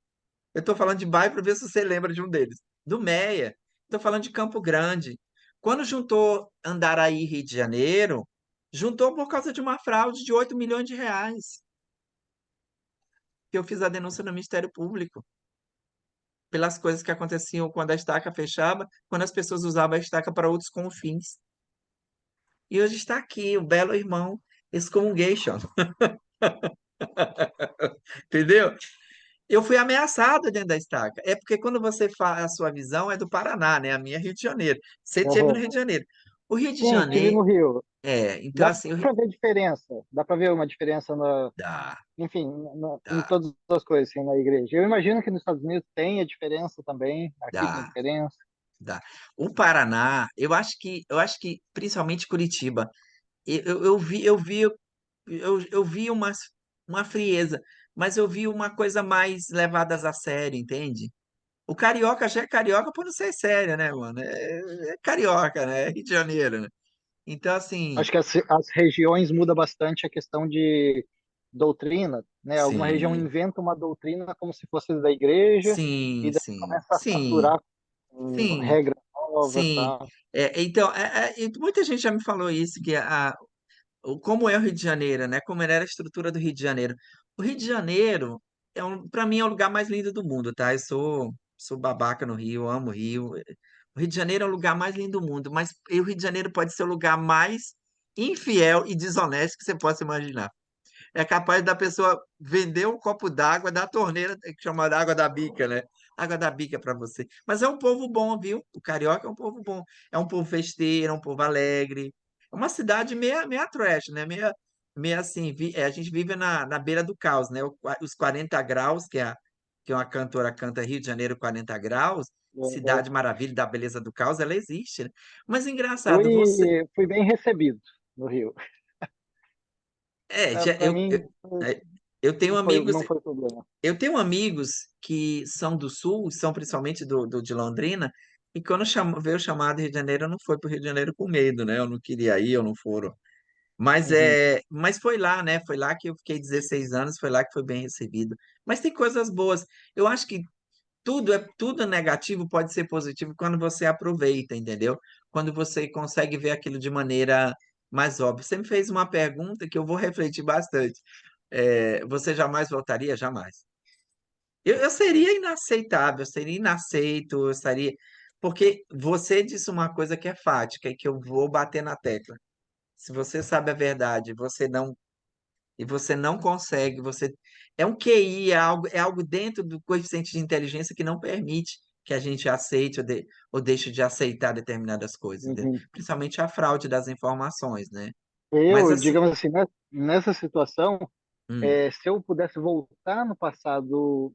eu estou falando de bairro para ver se você lembra de um deles. Do Meia, estou falando de Campo Grande. Quando juntou Andaraí e Rio de Janeiro, juntou por causa de uma fraude de 8 milhões de reais, que eu fiz a denúncia no Ministério Público, pelas coisas que aconteciam quando a estaca fechava, quando as pessoas usavam a estaca para outros confins. E hoje está aqui, o belo irmão Excommunication, entendeu? Eu fui ameaçado dentro da estaca. É porque quando você faz a sua visão é do Paraná, né? A minha é Rio de Janeiro. Você esteve no aham. Rio de Janeiro. O Rio de Sim, tive Janeiro, no Rio. então Dá assim, pra ver diferença. Dá pra ver uma diferença dá, enfim, em dá, todas as coisas, assim, na igreja. Eu imagino que nos Estados Unidos tenha diferença também. Aqui tem dá, diferença. dá. O Paraná, eu acho que principalmente Curitiba, eu vi uma frieza, mas eu vi uma coisa mais levadas a sério, entende? O carioca já é carioca por não ser sério, né, mano? É carioca, né? É Rio de Janeiro, né? Então, assim, Acho que as regiões muda bastante a questão de doutrina, né? Alguma região sim, inventa uma doutrina como se fosse da igreja sim, e daí sim, começa a sim, saturar com sim, regras novas, sim. tá? Então, e muita gente já me falou isso, que como é o Rio de Janeiro, né? Como era a estrutura do Rio de Janeiro. O Rio de Janeiro, para mim, é o lugar mais lindo do mundo, tá? Eu sou babaca no Rio, amo o Rio. O Rio de Janeiro é o lugar mais lindo do mundo, mas o Rio de Janeiro pode ser o lugar mais infiel e desonesto que você possa imaginar. É capaz da pessoa vender um copo d'água da torneira, que chama de água da bica, né? Água da bica para você. Mas é um povo bom, viu? O carioca é um povo bom. É um povo festeiro, é um povo alegre. É uma cidade meia trash, né? Meia assim. A gente vive na beira do caos, né? Os 40 graus, que uma cantora canta Rio de Janeiro 40 graus, Uhum. Cidade Maravilha da Beleza do Caos, ela existe, né? Mas engraçado, você. Fui bem recebido no Rio. Para mim, É, eu tenho amigos. não foi problema. Eu tenho amigos que são do Sul, são principalmente de Londrina, e quando veio o chamado Rio de Janeiro, eu não fui para o Rio de Janeiro com medo, né? Eu não queria ir, eu não foram. Uhum, mas foi lá, né? Foi lá que eu fiquei 16 anos, foi lá que foi bem recebido. Mas tem coisas boas. Eu acho que tudo negativo pode ser positivo quando você aproveita, entendeu? Quando você consegue ver aquilo de maneira mais óbvia. Você me fez uma pergunta que eu vou refletir bastante. Você jamais voltaria? Jamais. Eu seria inaceitável, eu seria inaceito, eu estaria. Porque você disse uma coisa que é fática e que eu vou bater na tecla. Se você sabe a verdade, você não consegue, você é um QI, é algo dentro do coeficiente de inteligência que não permite que a gente aceite ou deixe de aceitar determinadas coisas, entendeu? uhum. Principalmente a fraude das informações, né? Mas Eu, assim, digamos assim, nessa situação, hum, se eu pudesse voltar no passado,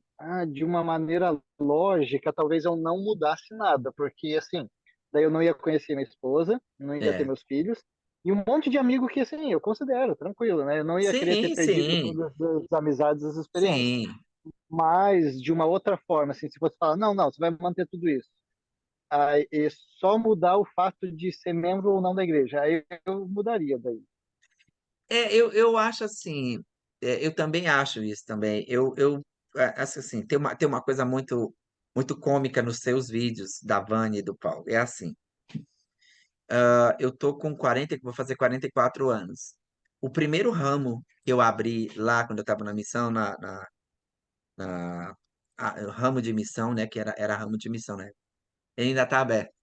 de uma maneira lógica, talvez eu não mudasse nada, porque assim, daí eu não ia conhecer minha esposa, não ia ter é. meus filhos, e um monte de amigo que assim, eu considero tranquilo, né? Eu não ia querer ter Sim, perdido sim, todas as amizades, as experiências. sim. Mas de uma outra forma, assim, se você falar, não, não, você vai manter tudo isso. Aí, e só mudar o fato de ser membro ou não da igreja. Aí eu mudaria daí. Eu acho assim, eu também acho isso também. Acho assim, tem uma coisa muito cômica nos seus vídeos da Vânia e do Paulo. É assim, eu tô com 40, vou fazer 44 anos. O primeiro ramo que eu abri lá quando eu estava na missão, na o ramo de missão, né, que era ramo de missão, né? Ele ainda está aberto.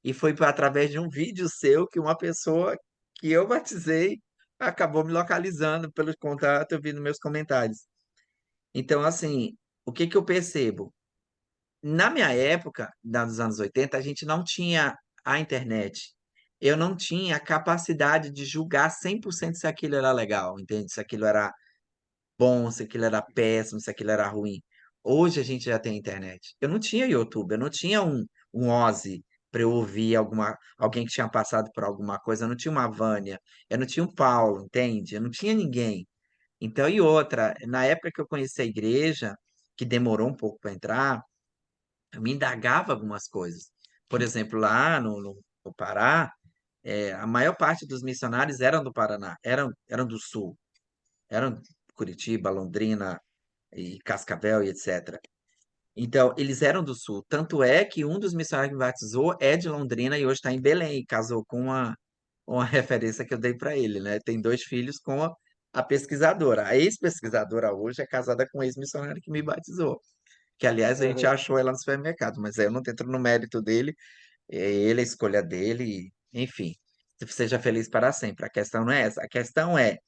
E foi através de um vídeo seu que uma pessoa que eu batizei acabou me localizando pelo contato, eu vi nos meus comentários. Então, assim, o que que eu percebo? Na minha época, nos anos 80, a gente não tinha a internet. Eu não tinha a capacidade de julgar 100% se aquilo era legal, entende? Se aquilo era bom, se aquilo era péssimo, se aquilo era ruim. Hoje a gente já tem internet. Eu não tinha YouTube, eu não tinha um Ozzy para eu ouvir alguém que tinha passado por alguma coisa, eu não tinha uma Vânia, eu não tinha um Paulo, entende? Eu não tinha ninguém. Então, e outra, na época que eu conheci a igreja, que demorou um pouco para entrar, eu me indagava algumas coisas. Por exemplo, lá no Pará, a maior parte dos missionários eram do Paraná, eram do Sul, eram Curitiba, Londrina e Cascavel e etc. Então, eles eram do Sul. Tanto é que um dos missionários que me batizou é de Londrina e hoje está em Belém, e casou com uma referência que eu dei para ele, né? Tem dois filhos com a pesquisadora. A ex-pesquisadora hoje é casada com o ex-missionário que me batizou. Que, aliás, a gente Uhum, achou ela no supermercado, mas aí eu não entro no mérito dele, é ele, a escolha dele, enfim. Seja feliz para sempre. A questão não é essa. A questão é,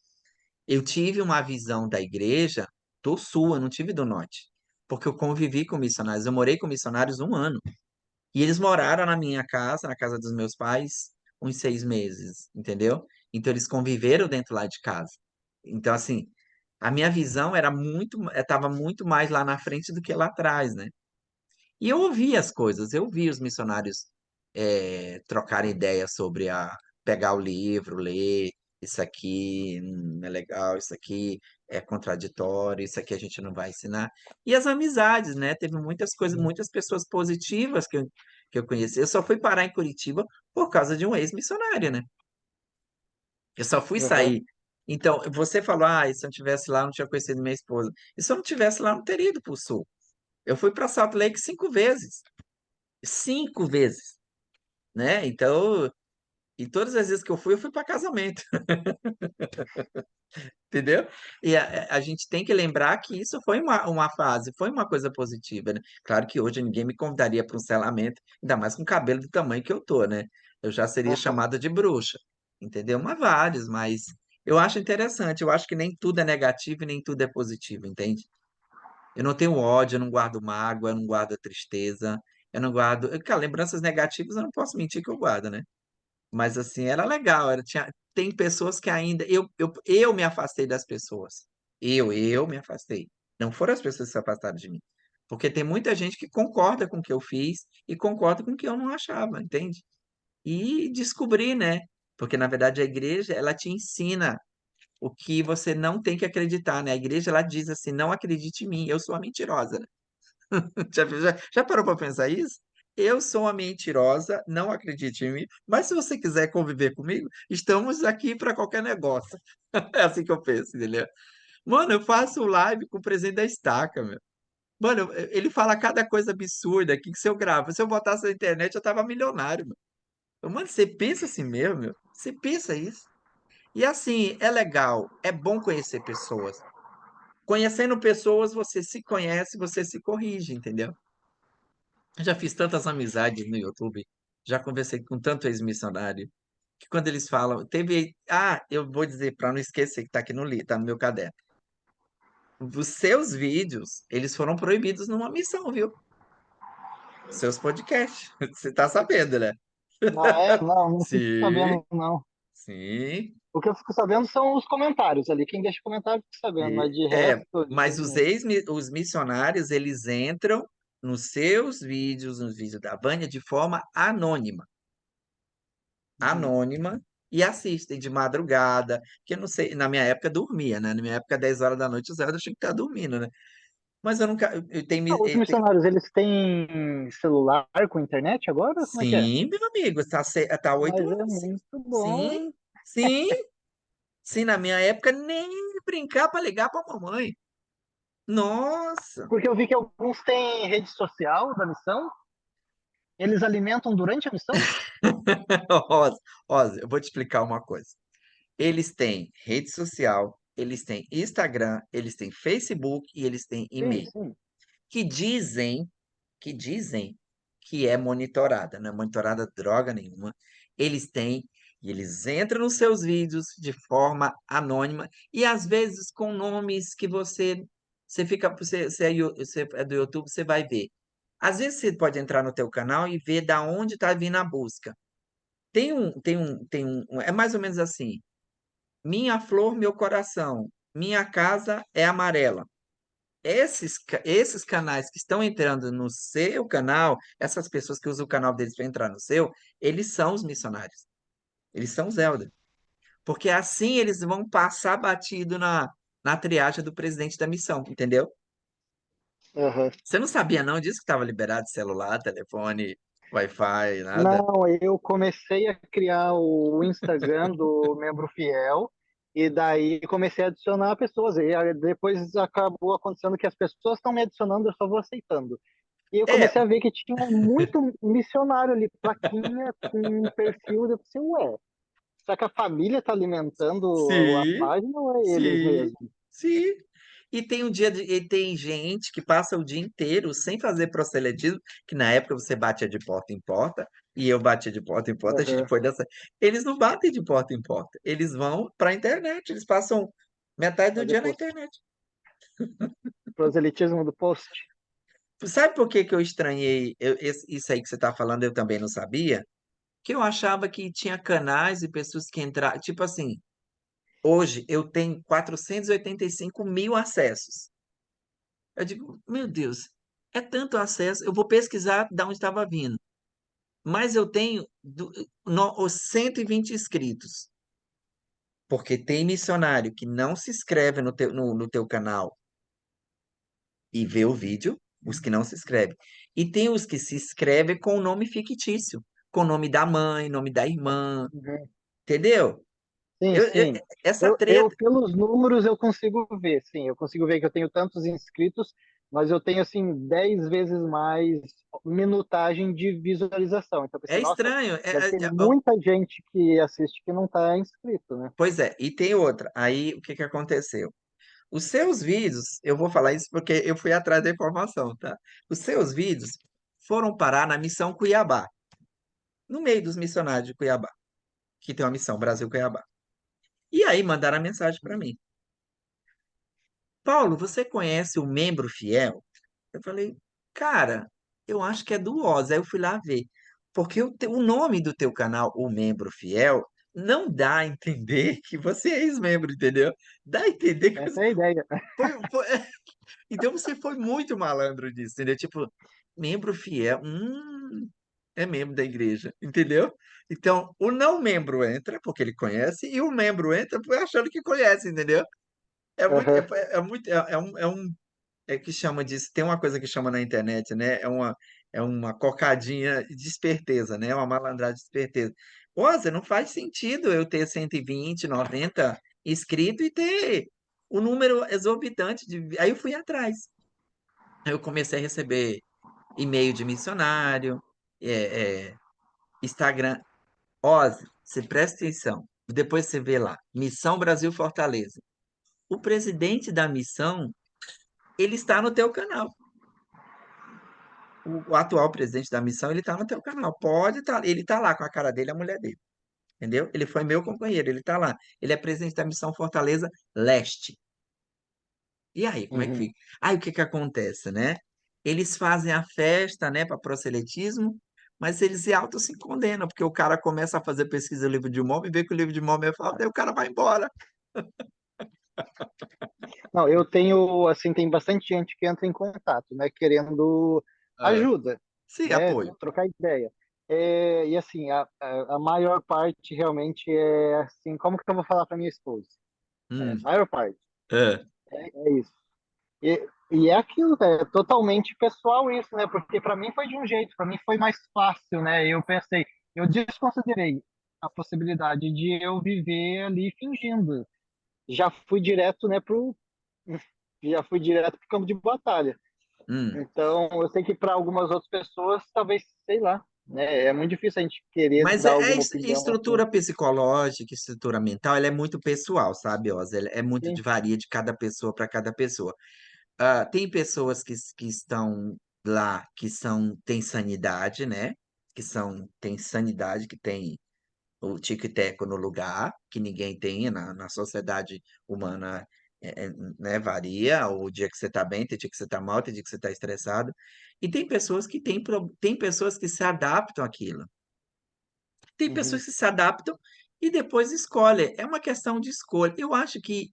eu tive uma visão da igreja do sul, eu não tive do norte. Porque eu convivi com missionários, eu morei com missionários 1 ano. E eles moraram na minha casa, na casa dos meus pais, uns 6 meses, entendeu? Então eles conviveram dentro lá de casa. Então, assim, a minha visão estava muito mais lá na frente do que lá atrás, né? E eu ouvi as coisas, eu vi os missionários trocarem ideias sobre pegar o livro, ler, isso aqui é legal, isso aqui é contraditório, isso aqui a gente não vai ensinar. E as amizades, né? Teve muitas coisas, muitas pessoas positivas que eu conheci. Eu só fui parar em Curitiba por causa de um ex-missionário, né? Eu só fui uhum, sair. Então, você falou, e se eu não tivesse lá, eu não tinha conhecido minha esposa. E se eu não tivesse lá, eu não teria ido para o Sul. Eu fui para Salt Lake 5 vezes. 5 vezes, né? Então, e todas as vezes que eu fui para casamento, entendeu? E a gente tem que lembrar que isso foi uma fase, foi uma coisa positiva, né? Claro que hoje ninguém me convidaria para um selamento, ainda mais com o cabelo do tamanho que eu tô, né? Eu já seria uhum, chamada de bruxa, entendeu? Mas vários, mas eu acho interessante, eu acho que nem tudo é negativo e nem tudo é positivo, entende? Eu não tenho ódio, eu não guardo mágoa, eu não guardo tristeza, eu não guardo. Cara, lembranças negativas eu não posso mentir que eu guardo, né? Mas assim, era legal. Tem pessoas que ainda. Eu me afastei das pessoas. Eu me afastei. Não foram as pessoas que se afastaram de mim. Porque tem muita gente que concorda com o que eu fiz e concorda com o que eu não achava, entende? E descobri, né? Porque na verdade a igreja, ela te ensina o que você não tem que acreditar, né? A igreja, ela diz assim: não acredite em mim, eu sou a mentirosa, né? Já parou para pensar isso? eu sou uma mentirosa, não acredite em mim, mas se você quiser conviver comigo, estamos aqui para qualquer negócio. É assim que eu penso, entendeu? Mano, eu faço live com o presidente da Estaca, meu. Mano, ele fala cada coisa absurda aqui que se eu gravo, se eu botasse na internet, eu tava milionário, meu. Mano, você pensa assim mesmo, meu? Você pensa isso? E assim, é legal, é bom conhecer pessoas. Conhecendo pessoas, você se conhece, você se corrige, entendeu? Eu já fiz tantas amizades no YouTube, já conversei com tanto ex-missionário, que quando eles falam, teve, eu vou dizer para não esquecer que tá aqui tá no meu caderno. Os seus vídeos, eles foram proibidos numa missão, viu? Seus podcasts. Você tá sabendo, né? Ah, é? Não, não fico Sim, sabendo, não. sim. O que eu fico sabendo são os comentários ali. Quem deixa comentário fica sabendo, mas de resto, Mas os missionários, eles entram nos seus vídeos, nos vídeos da Vânia, de forma anônima. Uhum. Anônima e assistem de madrugada, que eu não sei, na minha época dormia, né? Na minha época, 10 horas da noite, o Zé tinha que estar dormindo, né? Mas eu nunca, eu tenho, Ah, os missionários, eles têm celular com internet agora? Como é que é? sim, meu amigo, tá oito Mas é anos, sim. muito bom, Sim, hein? sim, sim, na minha época, nem brincar para ligar para mamãe. Nossa! Porque eu vi que alguns têm rede social da missão. Eles alimentam durante a missão? Rosa, Rosa, eu vou te explicar uma coisa. Eles têm rede social, eles têm Instagram, eles têm Facebook e eles têm Sim, e-mail, sim. que dizem, que dizem que é monitorada, não é monitorada droga nenhuma. Eles têm, e eles entram nos seus vídeos de forma anônima e às vezes com nomes que você fica, você é do YouTube, você vai ver. Às vezes você pode entrar no teu canal e ver da onde está vindo a busca. É mais ou menos assim. Minha flor, meu coração. Minha casa é amarela. Esses canais que estão entrando no seu canal, essas pessoas que usam o canal deles para entrar no seu, eles são os missionários. Eles são os Elder. Porque assim eles vão passar batido na triagem do presidente da missão, entendeu? Aham. Você não sabia não disso que estava liberado celular, telefone, Wi-Fi, nada? Não, eu comecei a criar o Instagram do Membro Fiel e daí comecei a adicionar pessoas. E aí depois acabou acontecendo que as pessoas estão me adicionando, eu só vou aceitando. E eu É, comecei a ver que tinha muito missionário ali, plaquinha com perfil. Eu pensei, ué, será que a família está alimentando a sim, página ou é eles sim, mesmo? sim. E tem gente que passa o dia inteiro sem fazer proselitismo, que na época você batia de porta em porta, e eu batia de porta em porta, a gente Aham. foi dessa. Eles não batem de porta em porta, eles vão para a internet, eles passam metade do Fazer dia na post. internet. Proselitismo do post. Sabe por que que eu estranhei isso aí que você está falando, eu também não sabia? Que eu achava que tinha canais e pessoas que entraram, tipo assim, hoje eu tenho 485 mil acessos. Eu digo, meu Deus, é tanto acesso. Eu vou pesquisar de onde estava vindo. Mas eu tenho os 120 inscritos. Porque tem missionário que não se inscreve no teu canal e vê o vídeo, os que não se inscrevem. E tem os que se inscrevem com o nome fictício, com o nome da mãe, nome da irmã, Uhum. entendeu? Sim, sim. Essa Eu, treta. pelos números, eu consigo ver, sim. Eu consigo ver que eu tenho tantos inscritos, mas eu tenho, assim, 10 vezes mais minutagem de visualização. Então, eu É pensei, nossa, estranho. deve ter muita gente que assiste que não está inscrito, né? Pois é, e tem outra. Aí, o que que aconteceu? Os seus vídeos, eu vou falar isso porque eu fui atrás da informação, tá? Os seus vídeos foram parar na missão Cuiabá, no meio dos missionários de Cuiabá, que tem uma missão Brasil-Cuiabá. E aí mandaram a mensagem para mim. Paulo, você conhece o membro fiel? Eu falei, cara, eu acho que é do Oz. Aí eu fui lá ver. Porque o nome do teu canal, o membro fiel, não dá a entender que você é ex-membro, entendeu? Dá a entender que você Essa é a ideia. foi. Então você foi muito malandro disso, entendeu? Tipo, membro fiel, é membro da igreja, entendeu? Então, o não membro entra porque ele conhece e o membro entra achando que conhece, entendeu? É muito, é muito, é um, é que chama disso, tem uma coisa que chama na internet, né? é uma cocadinha de esperteza, né? Uma malandragem de esperteza. Pô, Zé, não faz sentido eu ter 120, 90 inscritos e ter o número exorbitante de. Aí eu fui atrás. Aí eu comecei a receber e-mail de missionário, é, Instagram. Ozzy, você presta atenção. Depois você vê lá, Missão Brasil Fortaleza. O presidente da missão, ele está no teu canal. O atual presidente da missão, ele está no teu canal. Pode estar, ele está lá com a cara dele, e a mulher dele. Entendeu? Ele foi meu companheiro, ele está lá. Ele é presidente da missão Fortaleza Leste. E aí, como é que Uhum. fica? Aí o que que acontece, né? Eles fazem a festa, né, para proselitismo, mas eles se auto se condenam, porque o cara começa a fazer pesquisa no livro de Mormon e vê que o livro de Mormon é falso, daí o cara vai embora. Não, eu tenho, assim, tem bastante gente que entra em contato, né, querendo Ah, ajuda, sim, né, apoio. trocar ideia. E assim, a maior parte realmente é assim, como que eu vou falar para minha esposa? A Hum, maior parte, é, é isso. E é aquilo, é totalmente pessoal isso, né? Porque para mim foi de um jeito, para mim foi mais fácil, né? Eu pensei, eu desconsiderei a possibilidade de eu viver ali fingindo. Já fui direto, né, já fui direto pro campo de batalha. hum. Então, eu sei que para algumas outras pessoas, talvez, sei lá, né? É muito difícil a gente querer Mas dar alguma opinião assim. estrutura psicológica, estrutura mental, ela é muito pessoal, sabe, Oz? Ela é muito de Sim. varia de cada pessoa para cada pessoa. Ah, tem pessoas que estão lá que têm sanidade, né? Têm sanidade, que tem o tico e teco no lugar, que ninguém tem na sociedade humana, né? Varia. O dia que você está bem, tem dia que você está mal, tem dia que você está estressado. E tem pessoas que tem pessoas que se adaptam àquilo. Tem pessoas Uhum. que se adaptam e depois escolhem. É uma questão de escolha. Eu acho que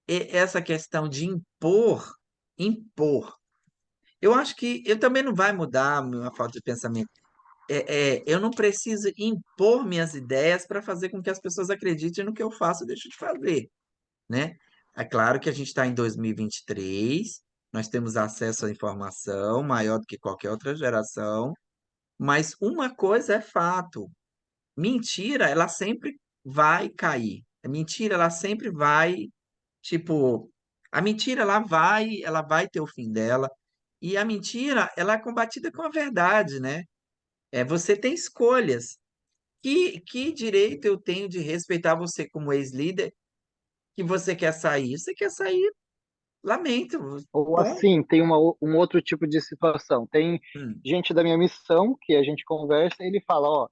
essa questão de impor. Eu acho que eu também não vai mudar a minha falta de pensamento. Eu não preciso impor minhas ideias para fazer com que as pessoas acreditem no que eu faço ou deixo de fazer, né? É claro que a gente está em 2023, nós temos acesso à informação maior do que qualquer outra geração, mas uma coisa é fato: mentira, ela sempre vai cair. A mentira, ela sempre vai, tipo, a mentira, ela vai ter o fim dela. E a mentira, ela é combatida com a verdade, né? Você tem escolhas. Que direito eu tenho de respeitar você como ex-líder que você quer sair? Você quer sair? Lamento. Ou Bom, assim, tem um outro tipo de situação. Tem hum, gente da minha missão que a gente conversa e ele fala, ó,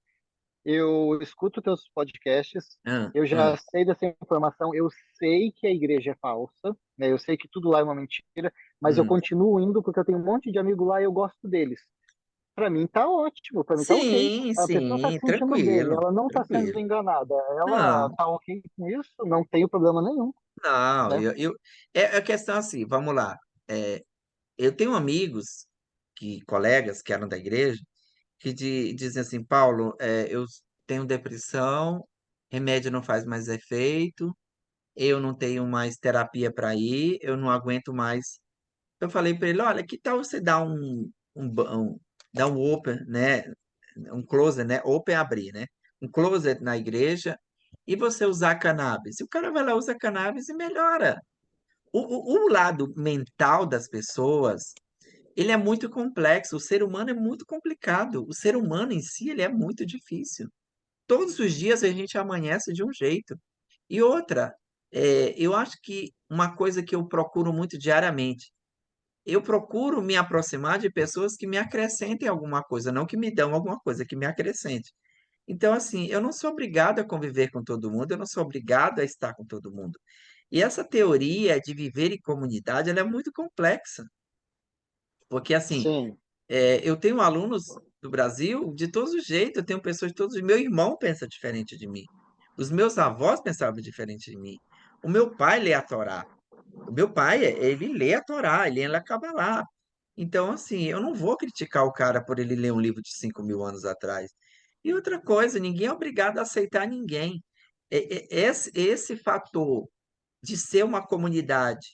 eu escuto teus podcasts, hum, eu já hum, sei dessa informação, eu sei que a igreja é falsa, né? Eu sei que tudo lá é uma mentira, mas eu hum. continuo indo porque eu tenho um monte de amigo lá e eu gosto deles. Para mim tá ótimo, para mim tá ok. Sim, A pessoa tá sim, se sentindo bem, tranquilo, ela não tá sendo tranquilo. enganada, ela Não, tá ok com isso, não tem problema nenhum, não, né? é a questão assim, vamos lá. É, eu tenho amigos, colegas que eram da igreja, que dizem assim, Paulo, eu tenho depressão, remédio não faz mais efeito, eu não tenho mais terapia para ir, eu não aguento mais. Eu falei para ele, olha, que tal você dar dar um open, né? Um closet, né? Open é abrir, né? Um closet na igreja e você usar cannabis. E o cara vai lá, usa cannabis e melhora. O lado mental das pessoas, ele é muito complexo. O ser humano é muito complicado. O ser humano em si, ele é muito difícil. Todos os dias a gente amanhece de um jeito. E outra, eu acho que uma coisa que eu procuro muito diariamente, eu procuro me aproximar de pessoas que me acrescentem alguma coisa, não que me dão alguma coisa, que me acrescente. Então, assim, eu não sou obrigado a conviver com todo mundo, eu não sou obrigado a estar com todo mundo. E essa teoria de viver em comunidade, ela é muito complexa, porque, assim, Sim. eu tenho alunos do Brasil de todos os jeitos, eu tenho pessoas de todos. Meu irmão pensa diferente de mim, os meus avós pensavam diferente de mim, o meu pai lê a Torá. O meu pai, ele lê a Torá, ele lê a Cabalá. Então, assim, eu não vou criticar o cara por ele ler um livro de 5.000 anos atrás. E outra coisa, ninguém é obrigado a aceitar ninguém. Esse fator de ser uma comunidade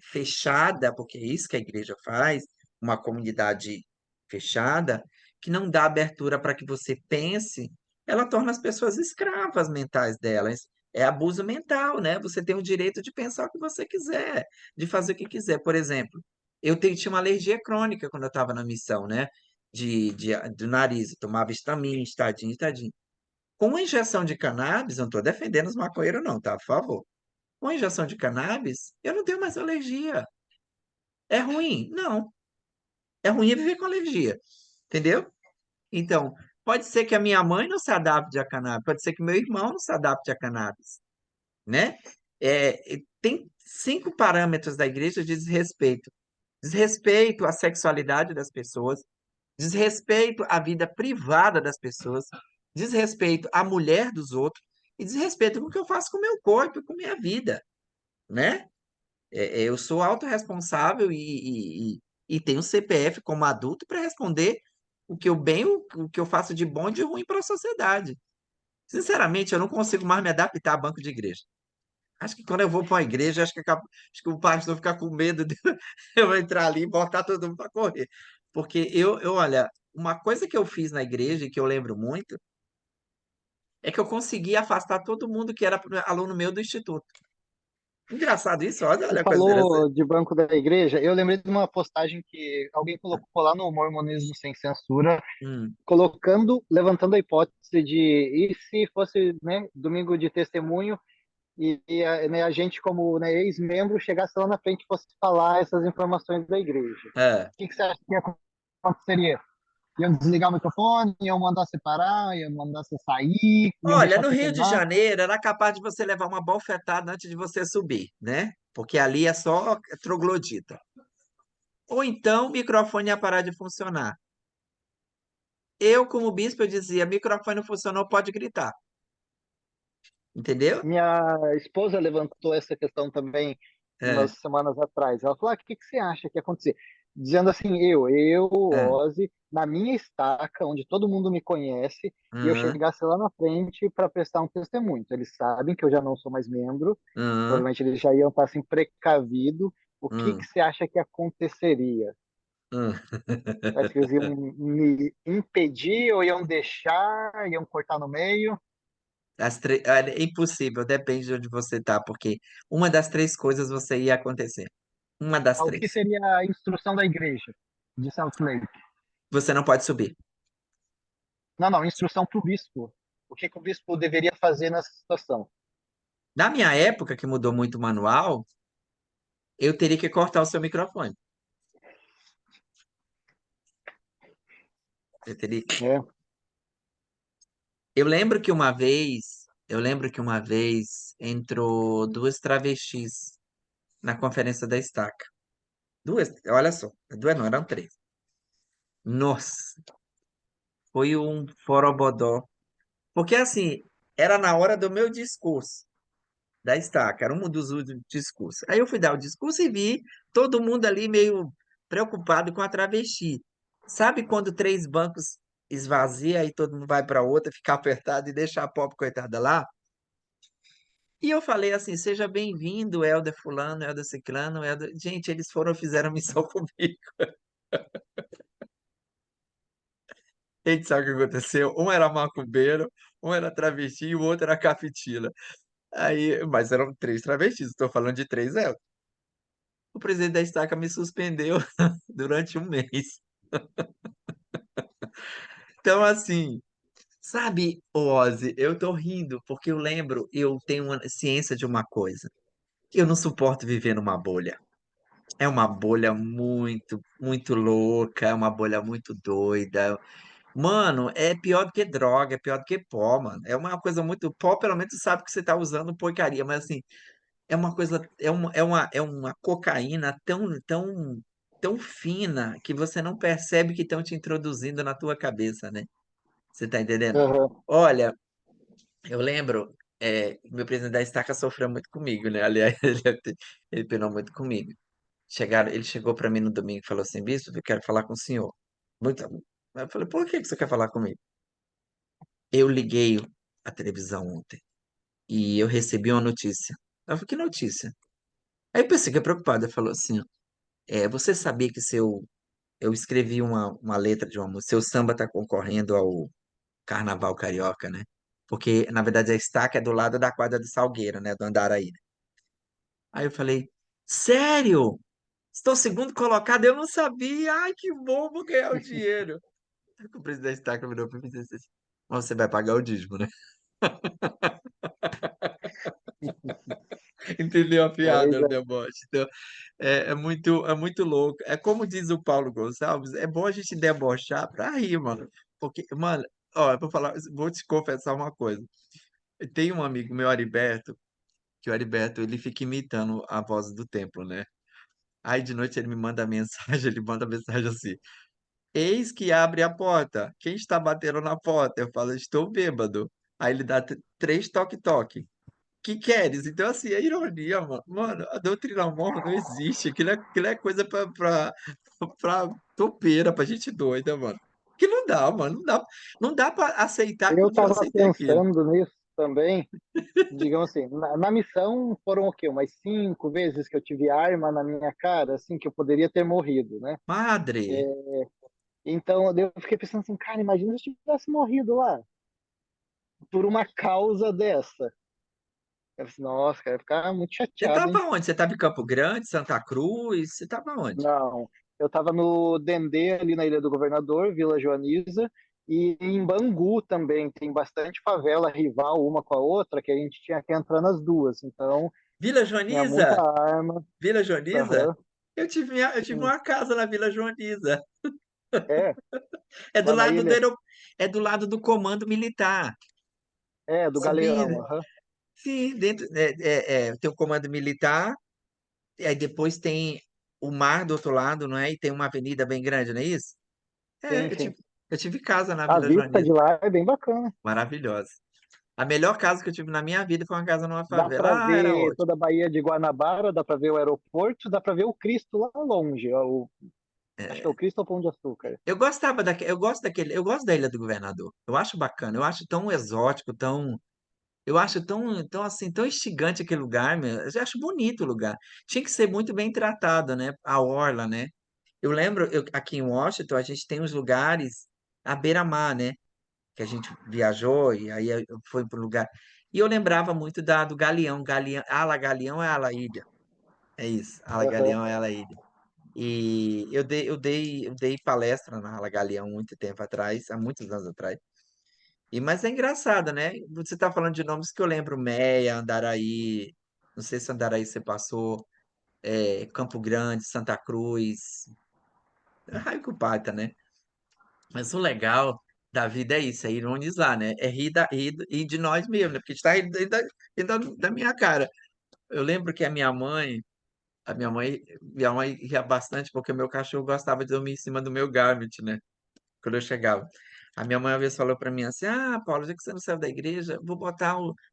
fechada, porque é isso que a igreja faz, uma comunidade. fechada, que não dá abertura para que você pense, ela torna as pessoas escravas mentais delas. É abuso mental, né? Você tem o direito de pensar o que você quiser, de fazer o que quiser. Por exemplo, tinha uma alergia crônica quando eu estava na missão, né? Do nariz, eu tomava Histamin, Estadinho. Com a injeção de cannabis, não estou defendendo os maconheiros, não, tá? Por favor. Com a injeção de cannabis, eu não tenho mais alergia. É ruim? Não. É ruim é viver com alergia. Entendeu? Então, pode ser que a minha mãe não se adapte a cannabis, pode ser que meu irmão não se adapte a cannabis, né? Tem 5 parâmetros da igreja de desrespeito. Desrespeito à sexualidade das pessoas, desrespeito à vida privada das pessoas, desrespeito à mulher dos outros e desrespeito com o que eu faço com o meu corpo e com minha vida, né? Eu sou autorresponsável e tenho CPF como adulto para responder o que eu faço de bom e de ruim para a sociedade. Sinceramente, eu não consigo mais me adaptar a banco de igreja. Acho que quando eu vou para uma igreja, acho que o pastor fica com medo de eu entrar ali e botar todo mundo para correr. Porque olha, uma coisa que eu fiz na igreja e que eu lembro muito é que eu consegui afastar todo mundo que era aluno meu do instituto. Engraçado isso, Você olha a coisa interessante. falou de banco da igreja, eu lembrei de uma postagem que alguém colocou lá no Mormonismo Sem Censura, Hum, levantando a hipótese de e se fosse, né, domingo de testemunho né, a gente como, né, ex-membro chegasse lá na frente e fosse falar essas informações da igreja. é. O que que você acha que aconteceria? Iam desligar o microfone, iam mandar separar, iam mandar você sair, iam Olha, deixar no você Rio de queimar? Janeiro era capaz de você levar uma bofetada antes de você subir, né? Porque ali é só troglodita. Ou então o microfone ia parar de funcionar. Eu, como bispo, eu dizia: microfone não funcionou, pode gritar. Entendeu? Minha esposa levantou essa questão também É, umas semanas atrás. Ela falou: ah, o que que você acha que ia acontecer? Dizendo assim, eu, é. Ozzy, na minha estaca, onde todo mundo me conhece, e eu Aham, chegasse lá na frente para prestar um testemunho. Então, eles sabem que eu já não sou mais membro, aham, provavelmente eles já iam estar assim precavido. O que que aham, você acha que aconteceria? aham. Acho que eles iam me impedir ou iam deixar, iam cortar no meio? Olha, é impossível, depende de onde você tá, porque uma das três coisas você ia acontecer. Uma das O que três. seria a instrução da igreja de Salt Lake? Você não pode subir. Não, não, instrução para o bispo. O que que o bispo deveria fazer nessa situação? Na minha época, que mudou muito o manual, eu teria que cortar o seu microfone. Eu teria. É, Eu lembro que uma vez entrou duas travestis na conferência da Estaca. Duas, olha só, duas não, eram três. Nossa, foi um forobodó. Porque assim, era na hora do meu discurso da Estaca, era um dos últimos discursos. Aí eu fui dar o discurso e vi todo mundo ali meio preocupado com a travesti. Sabe quando três bancos esvazia e todo mundo vai para outra, ficar apertado e deixa a pobre coitada lá? E eu falei assim: seja bem-vindo, Helder Fulano, Helder Ciclano, Helder. Gente, eles foram, fizeram missão comigo. A gente sabe o que aconteceu? Um era macumbeiro, um era travesti e o outro era cafetila. Aí, mas eram três travestis, estou falando de três Helder. O presidente da estaca me suspendeu durante um mês. Então, assim, sabe, Ozzy, eu tô rindo porque eu lembro, eu tenho uma ciência de uma coisa. Eu não suporto viver numa bolha. É uma bolha muito, muito louca, é uma bolha muito doida. Mano, é pior do que droga, é pior do que pó, mano. É uma coisa muito. Pó, pelo menos, tu sabe que você tá usando porcaria, mas assim, é uma coisa. É uma cocaína tão fina que você não percebe que estão te introduzindo na tua cabeça, né? Você tá entendendo? aham. Olha, eu lembro, meu presidente da estaca sofreu muito comigo, né? Aliás, ele penou muito comigo. Ele chegou para mim no domingo e falou assim: Bispo, eu quero falar com o senhor. Muito. Eu falei: por que que você quer falar comigo? Eu liguei a televisão ontem e eu recebi uma notícia. Eu falei: que notícia? Aí eu pensei que é preocupado. Ele falou assim: você sabia que seu eu escrevi uma letra de uma música. Seu samba tá concorrendo ao Carnaval Carioca, né? Porque, na verdade, a estaca é do lado da quadra de Salgueiro, né? Do Andaraí. Aí eu falei, sério? Estou segundo colocado? Eu não sabia. Ai, que bom, vou ganhar o dinheiro. Aí o presidente da estaca virou para mim e disse assim, mas você vai pagar o dízimo, né? Entendeu a Pois piada, o é. deboche? Então, é muito louco. É como diz o Paulo Gonçalves, é bom a gente debochar pra rir, mano. Porque, mano, ó, eu vou falar, vou te confessar uma coisa. Tem um amigo meu, Ariberto, que o Ariberto, ele fica imitando a voz do templo, né? Aí de noite ele me manda mensagem, ele manda mensagem assim: Eis que abre a porta. Quem está batendo na porta? Eu falo, estou bêbado. Aí ele dá três toque-toque. Que queres? Então, assim, é ironia, mano. Mano, a doutrina morra não existe. Aquilo é coisa pra topeira, pra gente doida, mano. Que não dá, mano. Não dá pra aceitar que Eu um dia eu estava aceitei aquilo. pensando nisso também. Digamos assim, na missão foram o quê? Umas 5 vezes que eu tive arma na minha cara, assim, que eu poderia ter morrido, né? Madre, Então eu fiquei pensando assim, cara, imagina se eu tivesse morrido lá por uma causa dessa. Eu falei, assim, nossa, cara, eu ia ficar muito você chateado, tava hein? onde? Você tava em Campo Grande, Santa Cruz? Você tava onde? Não, eu estava no Dendê, ali na Ilha do Governador, Vila Joaniza, e em Bangu também. Tem bastante favela rival uma com a outra, que a gente tinha que entrar nas duas. Então, Vila tinha muita Joaniza? arma. Vila Joaniza? Aham, Eu tive sim. uma casa na Vila Joaniza. É, É do lá na lado ilha. é do lado do comando militar. É, do Subindo. Galeão. Aham. Sim, dentro tem o comando militar, e aí depois tem o mar do outro lado, não é? E tem uma avenida bem grande, não é isso? Sim, É, sim. eu tive casa na A Vila vista Joaniza, de lá é bem bacana. maravilhosa. A melhor casa que eu tive na minha vida foi uma casa numa Dá favela. para Ah, era ver ótimo. toda a Baía de Guanabara, dá para ver o aeroporto, dá para ver o Cristo lá longe. Acho que é o Cristo ao Pão de Açúcar. Eu gosto daquele, eu gosto da Ilha do Governador. Eu acho bacana, eu acho tão exótico, eu acho tão assim, tão instigante aquele lugar, meu. Eu acho bonito o lugar. Tinha que ser muito bem tratado, né? A orla, né? Eu lembro, aqui em Washington, a gente tem uns lugares à beira-mar, né? Que a gente viajou e aí eu fui para o lugar. E eu lembrava muito do Galeão. Galeão é Ala Ilha. É isso. Ala Aham. Galeão é Ala Ilha. E eu dei palestra na Ala Galeão muito tempo atrás, há muitos anos atrás. Mas é engraçado, né? Você está falando de nomes que eu lembro, Meia, Andaraí, não sei se Andaraí você passou, Campo Grande, Santa Cruz, Raio que o Parta, né? Mas o legal da vida é isso, é ironizar, né? É rir de nós mesmos, né? Porque a gente tá da minha cara. Eu lembro que minha mãe ria bastante porque o meu cachorro gostava de dormir em cima do meu Garmin, né? Quando eu chegava. A minha mãe uma vez falou para mim assim: Ah, Paulo, já que você não saiu da igreja,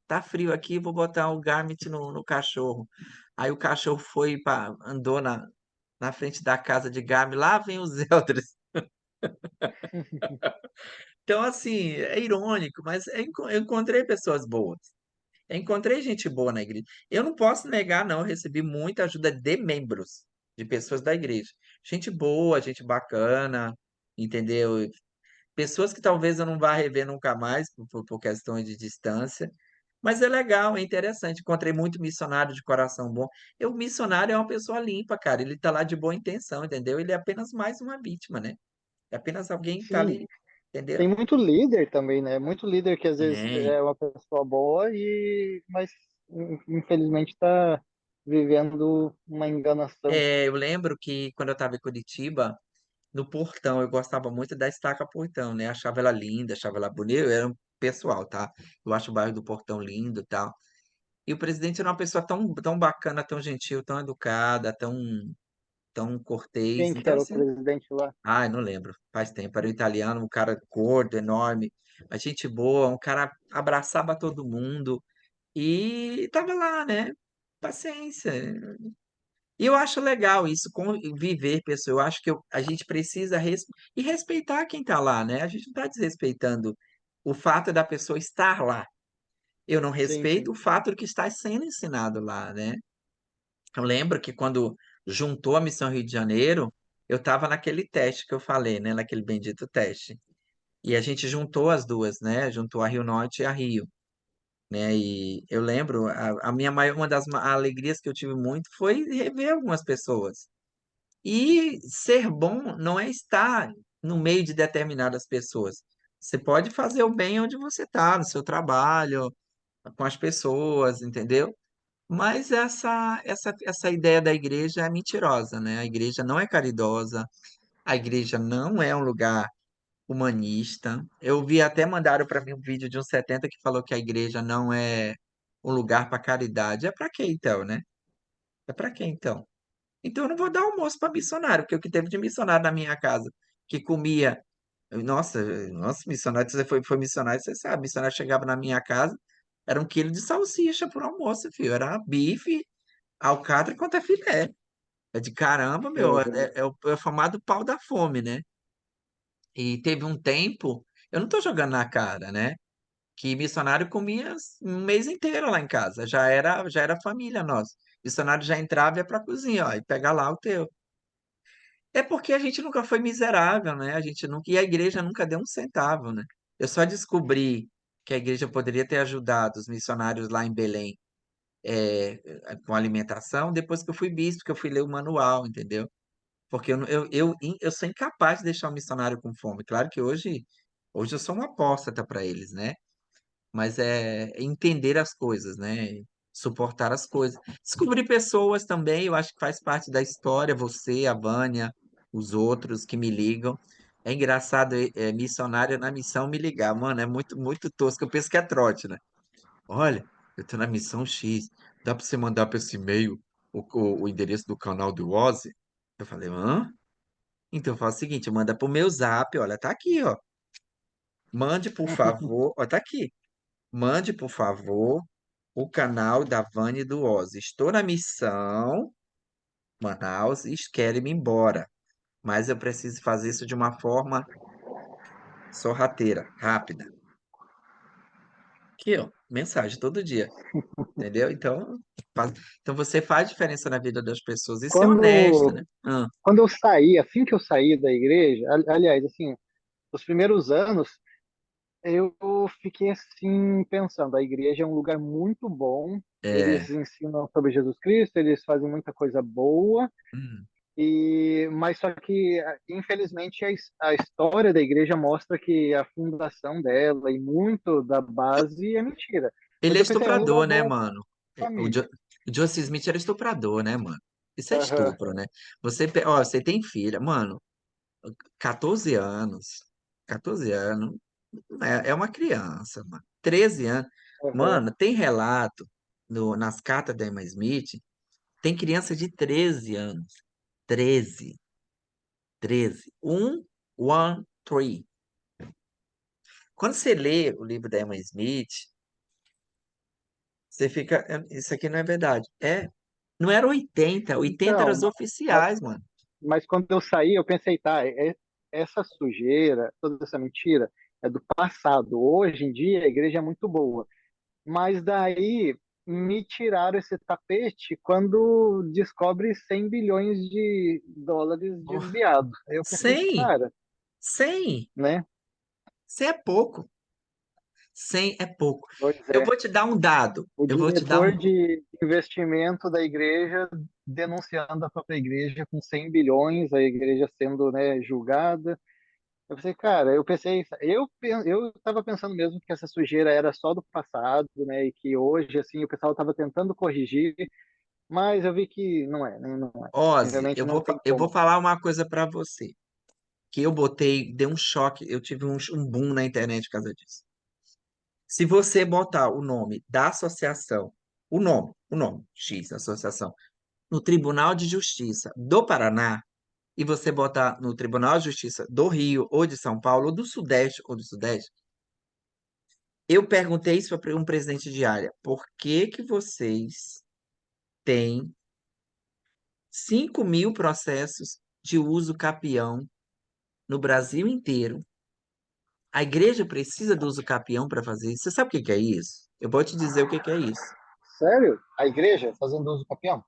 tá frio aqui, vou botar o Garmin no cachorro. Aí o cachorro andou na frente da casa de Garmin, lá vem os Eldres. Então, assim, é irônico, mas eu encontrei pessoas boas. Eu encontrei gente boa na igreja. Eu não posso negar, não. Eu recebi muita ajuda de membros, de pessoas da igreja. Gente boa, gente bacana, entendeu? Pessoas que talvez eu não vá rever nunca mais, por questões de distância. Mas é legal, é interessante. Encontrei muito missionário de coração bom. O missionário é uma pessoa limpa, cara. Ele tá lá de boa intenção, entendeu? Ele é apenas mais uma vítima, né? É apenas alguém que tá Sim, ali, entendeu? tem muito líder também, né? Muito líder que às vezes Tem. é uma pessoa boa mas infelizmente está vivendo uma enganação. Eu lembro que quando eu estava em Curitiba, no Portão, eu gostava muito da Estaca Portão, né? Achava ela linda, achava ela bonita, eu era um pessoal, tá? Eu acho o bairro do Portão lindo e tal. E o presidente era uma pessoa tão bacana, tão gentil, tão educada, tão cortês. Quem que Então, era o assim, presidente lá? ai, não lembro, faz tempo. Era um italiano, um cara gordo, enorme, mas gente boa, um cara abraçava todo mundo e tava lá, né? Paciência. E eu acho legal isso, viver, pessoal. Eu acho que a gente precisa e respeitar quem está lá, né? A gente não está desrespeitando o fato da pessoa estar lá. Eu não Sim, sim. respeito o fato de que está sendo ensinado lá, né? Eu lembro que quando juntou a Missão Rio de Janeiro, eu estava naquele teste que eu falei, né? Naquele bendito teste. E a gente juntou as duas, né? Juntou a Rio Norte e a Rio, né? E eu lembro, a minha maior, uma das alegrias que eu tive muito foi rever algumas pessoas. E ser bom não é estar no meio de determinadas pessoas. Você pode fazer o bem onde você está, no seu trabalho, com as pessoas, entendeu? Mas essa ideia da igreja é mentirosa, né? A igreja não é caridosa, a igreja não é um lugar humanista. Eu vi até mandaram para mim um vídeo de uns 70 que falou que a igreja não é um lugar para caridade. É para quê então, né? É para quê então? Então eu não vou dar almoço para missionário, porque o que teve de missionário na minha casa que comia. Nossa, missionário, você foi missionário, você sabe, missionário chegava na minha casa, era 1 quilo de salsicha por almoço, filho. Era bife, alcatra quanto é filé. É de caramba, meu. Uhum. É o famado pau da fome, né? E teve um tempo, eu não tô jogando na cara, né? Que missionário comia um mês inteiro lá em casa. Já era família nossa. Missionário já entrava e ia pra cozinha, ó, e pega lá o teu. É porque a gente nunca foi miserável, né? A gente nunca, e a igreja nunca deu um centavo, né? Eu só descobri que a igreja poderia ter ajudado os missionários lá em Belém com alimentação depois que eu fui bispo, que eu fui ler o manual, entendeu? Porque eu sou incapaz de deixar o missionário com fome. Claro que hoje eu sou uma apóstata para eles, né? Mas é entender as coisas, né? Suportar as coisas. Descobrir pessoas também, eu acho que faz parte da história, você, a Vânia, os outros que me ligam. É engraçado, missionário na missão me ligar, mano, é muito, muito tosco. Eu penso que é trote, né? Olha, eu tô na missão X, dá pra você mandar para esse e-mail o endereço do canal do Ozzy? Eu falei, hã? Então faz o seguinte, manda pro meu zap, olha, tá aqui, ó. Mande, por favor, ó, tá aqui. Mande, por favor, o canal da Vani e do Ozzy. Estou na missão, Manaus, e quero ir embora. Mas eu preciso fazer isso de uma forma sorrateira, rápida. Aqui, ó, mensagem todo dia, entendeu? Então você faz diferença na vida das pessoas. Isso é honesto, Quando, né? quando eu saí, assim que eu saí da igreja, aliás, assim, os primeiros anos, eu fiquei assim pensando, a igreja é um lugar muito bom, eles É. ensinam sobre Jesus Cristo, eles fazem muita coisa boa, Hum. mas só que infelizmente a história da igreja mostra que a fundação dela e muito da base é mentira. Ele Mas é eu pensei, é um lugar estuprador, né, bom mano? para O, família. O Joseph Smith era estuprador, né, mano? Isso é Aham, estupro, né? Ó, você tem filha, mano, 14 anos. 14 anos é uma criança, mano. 13 anos. aham. Mano, tem relato nas cartas da Emma Smith, tem criança de 13 anos. 13, 13. 3. Quando você lê o livro da Emma Smith, você fica. Isso aqui não é verdade. Não era 80, 80 eram os Então, oficiais, mano. mas quando eu saí, eu pensei, tá, essa sujeira, toda essa mentira é do passado. Hoje em dia a igreja é muito boa. Mas daí me tiraram esse tapete quando descobre 100 bilhões de dólares Oh, desviados. Aí eu pensei, 100, cara, 100, né? 100 é pouco. 100 é pouco. Pois Eu é. vou te dar um dado. O Eu vou te dar diretor um. de investimento da igreja denunciando a própria igreja com 100 bilhões, a igreja sendo, né, julgada. Eu pensei, cara, eu estava pensando mesmo que essa sujeira era só do passado, né, e que hoje, assim, o pessoal estava tentando corrigir, mas eu vi que não é, né, não é. Ozzy, Realmente não tem eu vou como. falar uma coisa pra você. Que eu botei, deu um choque. Eu tive um boom na internet por causa disso. Se você botar o nome da associação, o nome X, associação, no Tribunal de Justiça do Paraná, e você botar no Tribunal de Justiça do Rio, ou de São Paulo, ou do Sudeste, eu perguntei isso para um presidente de área, por que que vocês têm 5.000 processos de uso capião no Brasil inteiro? A igreja precisa do uso capião para fazer isso. Você sabe o que que é isso? Eu vou te dizer o que que é isso. Sério? A igreja fazendo uso do capião?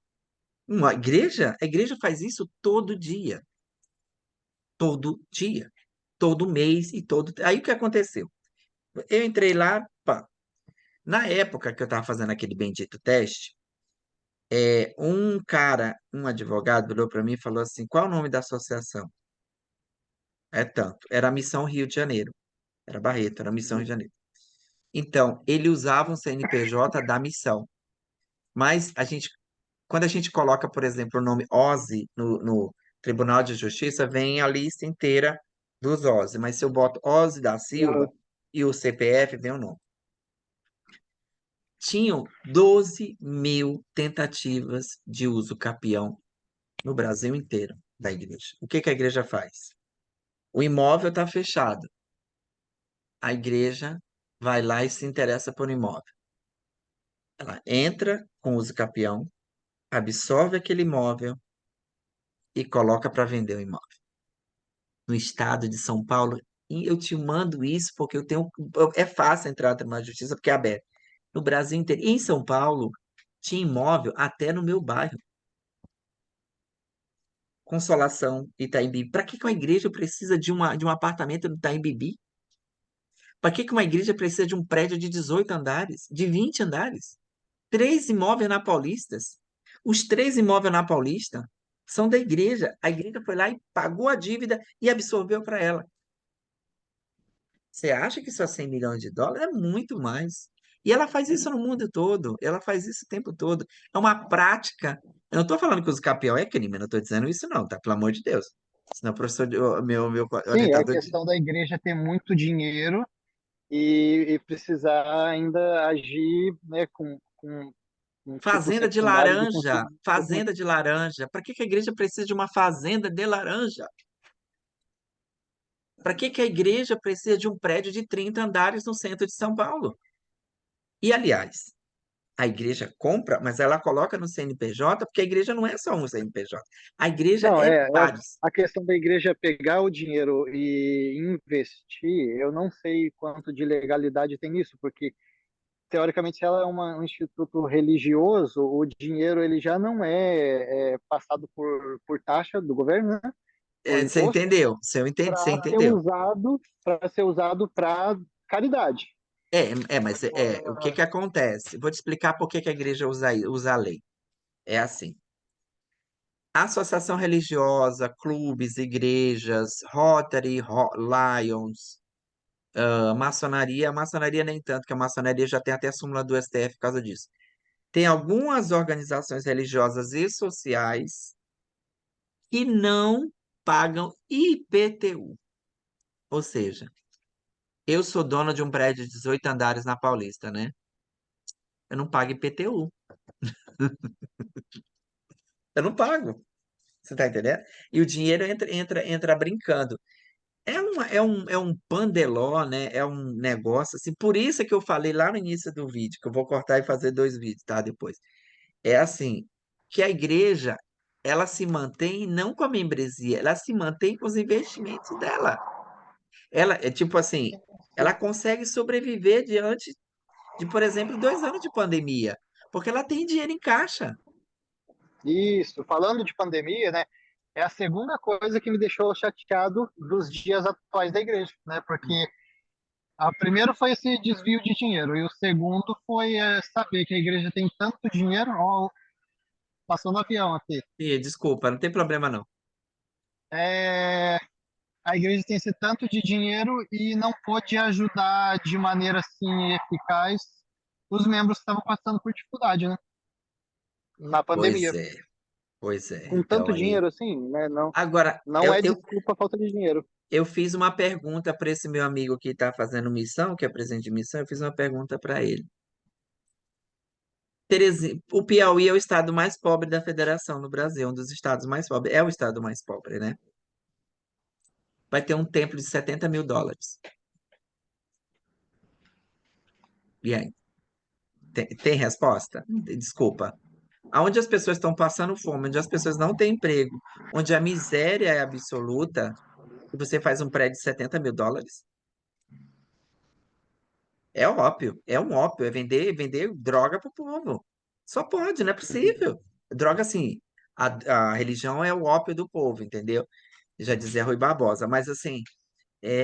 A igreja faz isso todo dia. todo dia, todo mês e todo. Aí o que aconteceu? Eu entrei lá, pá. Na época que eu estava fazendo aquele bendito teste, um cara, um advogado, olhou para mim e falou assim: qual é o nome da associação? É tanto. Era a Missão Rio de Janeiro. Era Barreto, era a Missão Rio de Janeiro. Então, ele usava um CNPJ da missão. Mas quando a gente coloca, por exemplo, o nome OSI no Tribunal de Justiça, vem a lista inteira dos OSI. Mas se eu boto OSI da Silva Aham. e o CPF, vem o nome. Tinham 12 mil tentativas de uso capião no Brasil inteiro da igreja. O que que a igreja faz? O imóvel está fechado. A igreja vai lá e se interessa por imóvel. Ela entra com uso capião, absorve aquele imóvel e coloca para vender o imóvel. No estado de São Paulo, e eu te mando isso porque eu tenho. É fácil entrar no Tribunal de Justiça porque é aberto. No Brasil inteiro. E em São Paulo, tinha imóvel até no meu bairro. Consolação, Itaim Bibi. Para que que uma igreja precisa de um apartamento no Itaim Bibi? Para que que uma igreja precisa de um prédio de 18 andares, de 20 andares? Três imóveis na Paulistas. Os três imóveis na Paulista são da igreja. A igreja foi lá e pagou a dívida e absorveu para ela. Você acha que só 100 milhões de dólares é muito mais? E ela faz isso no mundo todo. Ela faz isso o tempo todo. É uma prática. Eu não estou falando que os capião é crime, eu não estou dizendo isso, não, tá? Pelo amor de Deus. Senão o professor, meu Sim, é a orientador de questão da igreja ter muito dinheiro e precisar ainda agir, né, com um tipo fazenda de secundário de laranja. conseguir. Fazenda de laranja. Para que que a igreja precisa de uma fazenda de laranja? Para que que a igreja precisa de um prédio de 30 andares no centro de São Paulo? E, aliás, a igreja compra, mas ela coloca no CNPJ, porque a igreja não é só um CNPJ. A igreja Não, é é vários. a questão da igreja pegar o dinheiro e investir, eu não sei quanto de legalidade tem nisso, porque teoricamente se ela é um instituto religioso, o dinheiro ele já não é passado por taxa do governo, né? Por Você imposto, entendeu? Você entendeu? para ser usado para caridade. Mas o que Agora, que acontece? Vou te explicar por que que a igreja usa a lei. É assim. Associação religiosa, clubes, igrejas, Rotary, Lions, a maçonaria nem tanto, que a maçonaria já tem até a súmula do STF por causa disso. Tem algumas organizações religiosas e sociais que não pagam IPTU. Ou seja, eu sou dono de um prédio de 18 andares na Paulista, né? Eu não pago IPTU. Eu não pago. Você tá entendendo? E o dinheiro entra brincando. É um pandeló, né? É um negócio assim. Por isso é que eu falei lá no início do vídeo, que eu vou cortar e fazer dois vídeos, tá? Depois. É assim, que a igreja, ela se mantém não com a membresia, ela se mantém com os investimentos dela. Ela é tipo assim, ela consegue sobreviver diante de, por exemplo, 2 anos de pandemia, porque ela tem dinheiro em caixa. isso, falando de pandemia, né? É a segunda coisa que me deixou chateado dos dias atuais da igreja, né? Porque a primeiro foi esse desvio de dinheiro e o segundo foi saber que a igreja tem tanto dinheiro, ó, passou no avião aqui. E, desculpa, não tem problema não. É, a igreja tem esse tanto de dinheiro e não pôde ajudar de maneira assim eficaz os membros que estavam passando por dificuldade, né? Na Pois pandemia. é, pois é. Com Então tanto aí. dinheiro assim, né? Não, Agora, não é desculpa a falta de dinheiro. eu fiz uma pergunta para esse meu amigo que está fazendo missão, que é presidente de missão, eu fiz uma pergunta para ele. O Piauí é o estado mais pobre da federação no Brasil, um dos estados mais pobres. É o estado mais pobre, né? Vai ter um templo de 70 mil dólares. E aí? Tem resposta? Desculpa. Onde as pessoas estão passando fome, onde as pessoas não têm emprego, onde a miséria é absoluta, e você faz um prédio de 70 mil dólares? É ópio, é um ópio, é vender droga pro povo. Só pode, não é possível. Droga, assim, a religião é o ópio do povo, entendeu? já dizia Rui Barbosa, mas assim,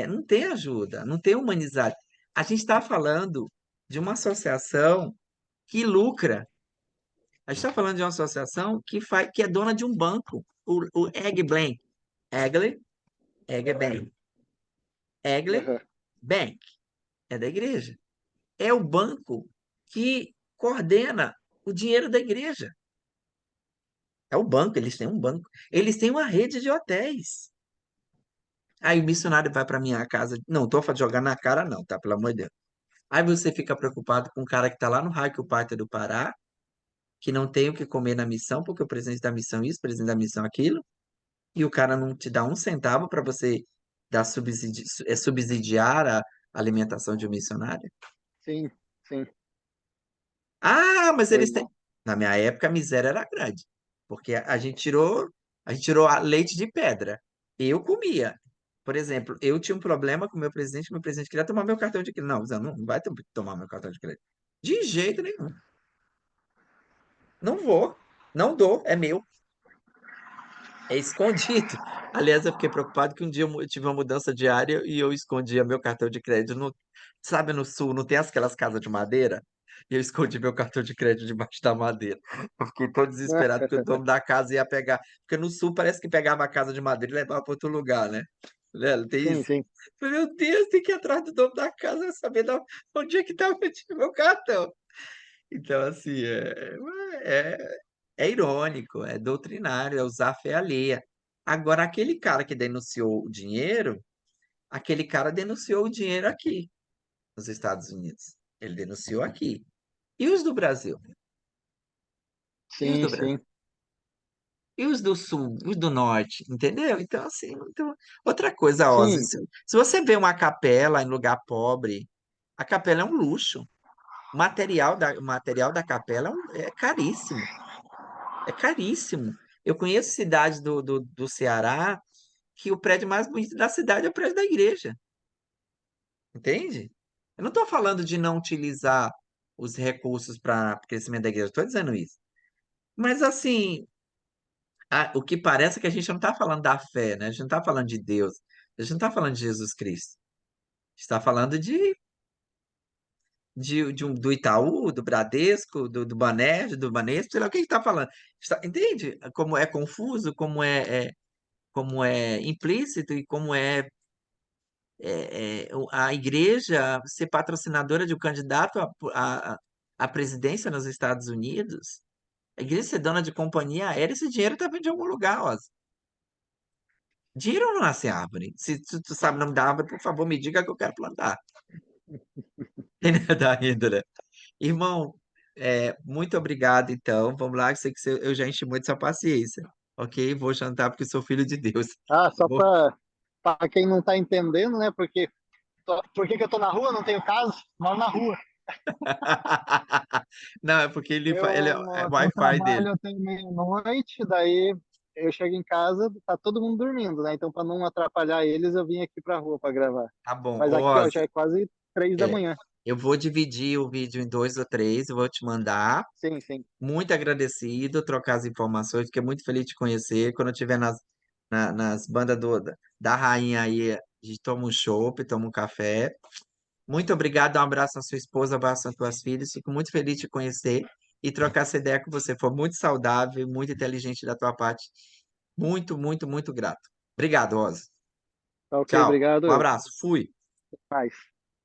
não tem ajuda, não tem humanidade. A gente está falando de uma associação que lucra. A gente está falando de uma associação que é dona de um banco, o Egg Bank. Eggle, Egg Bank. Eggle Aham. Bank é da igreja. É o banco que coordena o dinheiro da igreja. É o banco, eles têm um banco. Eles têm uma rede de hotéis. Aí o missionário vai para minha casa. Não, estou jogando na cara, não, tá? Pelo amor de Deus. Aí você fica preocupado com o cara que está lá no Raio Pátria do Pará, que não tem o que comer na missão, porque o presidente da missão isso, o presidente da missão aquilo, e o cara não te dá um centavo para você subsidiar a alimentação de um missionário. Sim, sim. Ah, mas eles Pois têm. é. Na minha época a miséria era grande, porque a gente tirou leite de pedra. Eu comia. Por exemplo, eu tinha um problema com meu presidente queria tomar meu cartão de crédito. Não, Zé, não vai tomar meu cartão de crédito. De jeito nenhum. Não vou. Não dou, é meu. É escondido. Aliás, eu fiquei preocupado que um dia eu tive uma mudança de área e eu escondia meu cartão de crédito sabe, no sul, não tem aquelas casas de madeira? E eu escondi meu cartão de crédito debaixo da madeira. Eu fiquei todo desesperado que o dono da casa ia pegar. Porque no sul parece que pegava a casa de madeira e levava para outro lugar, né? Tem Sim, isso? sim, Eu falei, meu Deus, tem que ir atrás do dono da casa saber onde é que estava meu cartão. Então, assim, é, é irônico, é doutrinário, é usar a fé alheia. Agora, aquele cara que denunciou o dinheiro, aquele cara denunciou o dinheiro aqui, nos Estados Unidos. Ele denunciou aqui. E os do Brasil? E os sim, do Brasil? sim, E os do Sul? Os do Norte? Entendeu? Então, assim, outra coisa, Ozzy, sim, se você vê uma capela em lugar pobre, a capela é um luxo. O material da capela é caríssimo. É caríssimo. Eu conheço cidades do Ceará que o prédio mais bonito da cidade é o prédio da igreja, entende? Eu não estou falando de não utilizar os recursos para o crescimento da igreja, estou dizendo isso. Mas, assim, o que parece é que a gente não está falando da fé, né? A gente não está falando de Deus, a gente não está falando de Jesus Cristo. A gente está falando do Itaú, do Bradesco, do Banespa, sei lá o que a gente está falando. Entende como é confuso, como é implícito e como a igreja ser patrocinadora de um candidato à presidência nos Estados Unidos, a igreja ser dona de companhia aérea, esse dinheiro está vindo de algum lugar, ó. Dinheiro não nasce em árvore. Se tu sabe o nome da árvore, por favor, me diga que eu quero plantar. Da índole. Irmão, muito obrigado, então. Vamos lá, eu sei que eu já enchi muito sua paciência. Ok? Vou jantar porque sou filho de Deus. Ah, só Vou- para quem não tá entendendo, né? Porque por que que eu tô na rua? Não tenho casa, moro na rua. Não, é porque ele é Eu Wi-Fi dele. trabalho até meia-noite, daí eu chego em casa, tá todo mundo dormindo, né? Então, para não atrapalhar eles, eu vim aqui pra rua para gravar. Tá bom. Mas Ô, aqui, ó, Ozzy, já é quase 3 da manhã. eu vou dividir o vídeo em dois ou três, eu vou te mandar. Sim, sim. Muito agradecido, trocar as informações, fiquei muito feliz de te conhecer. Quando eu estiver nas bandas da rainha aí, a gente toma um chopp, toma um café. Muito obrigado, um abraço à sua esposa, um abraço às tuas filhas. Fico muito feliz de te conhecer e trocar essa ideia com você. Foi muito saudável, muito inteligente da tua parte. Muito, muito, muito grato. Obrigado, Rosa. Tá ok, Tchau. Um obrigado. abraço. Fui. Mais.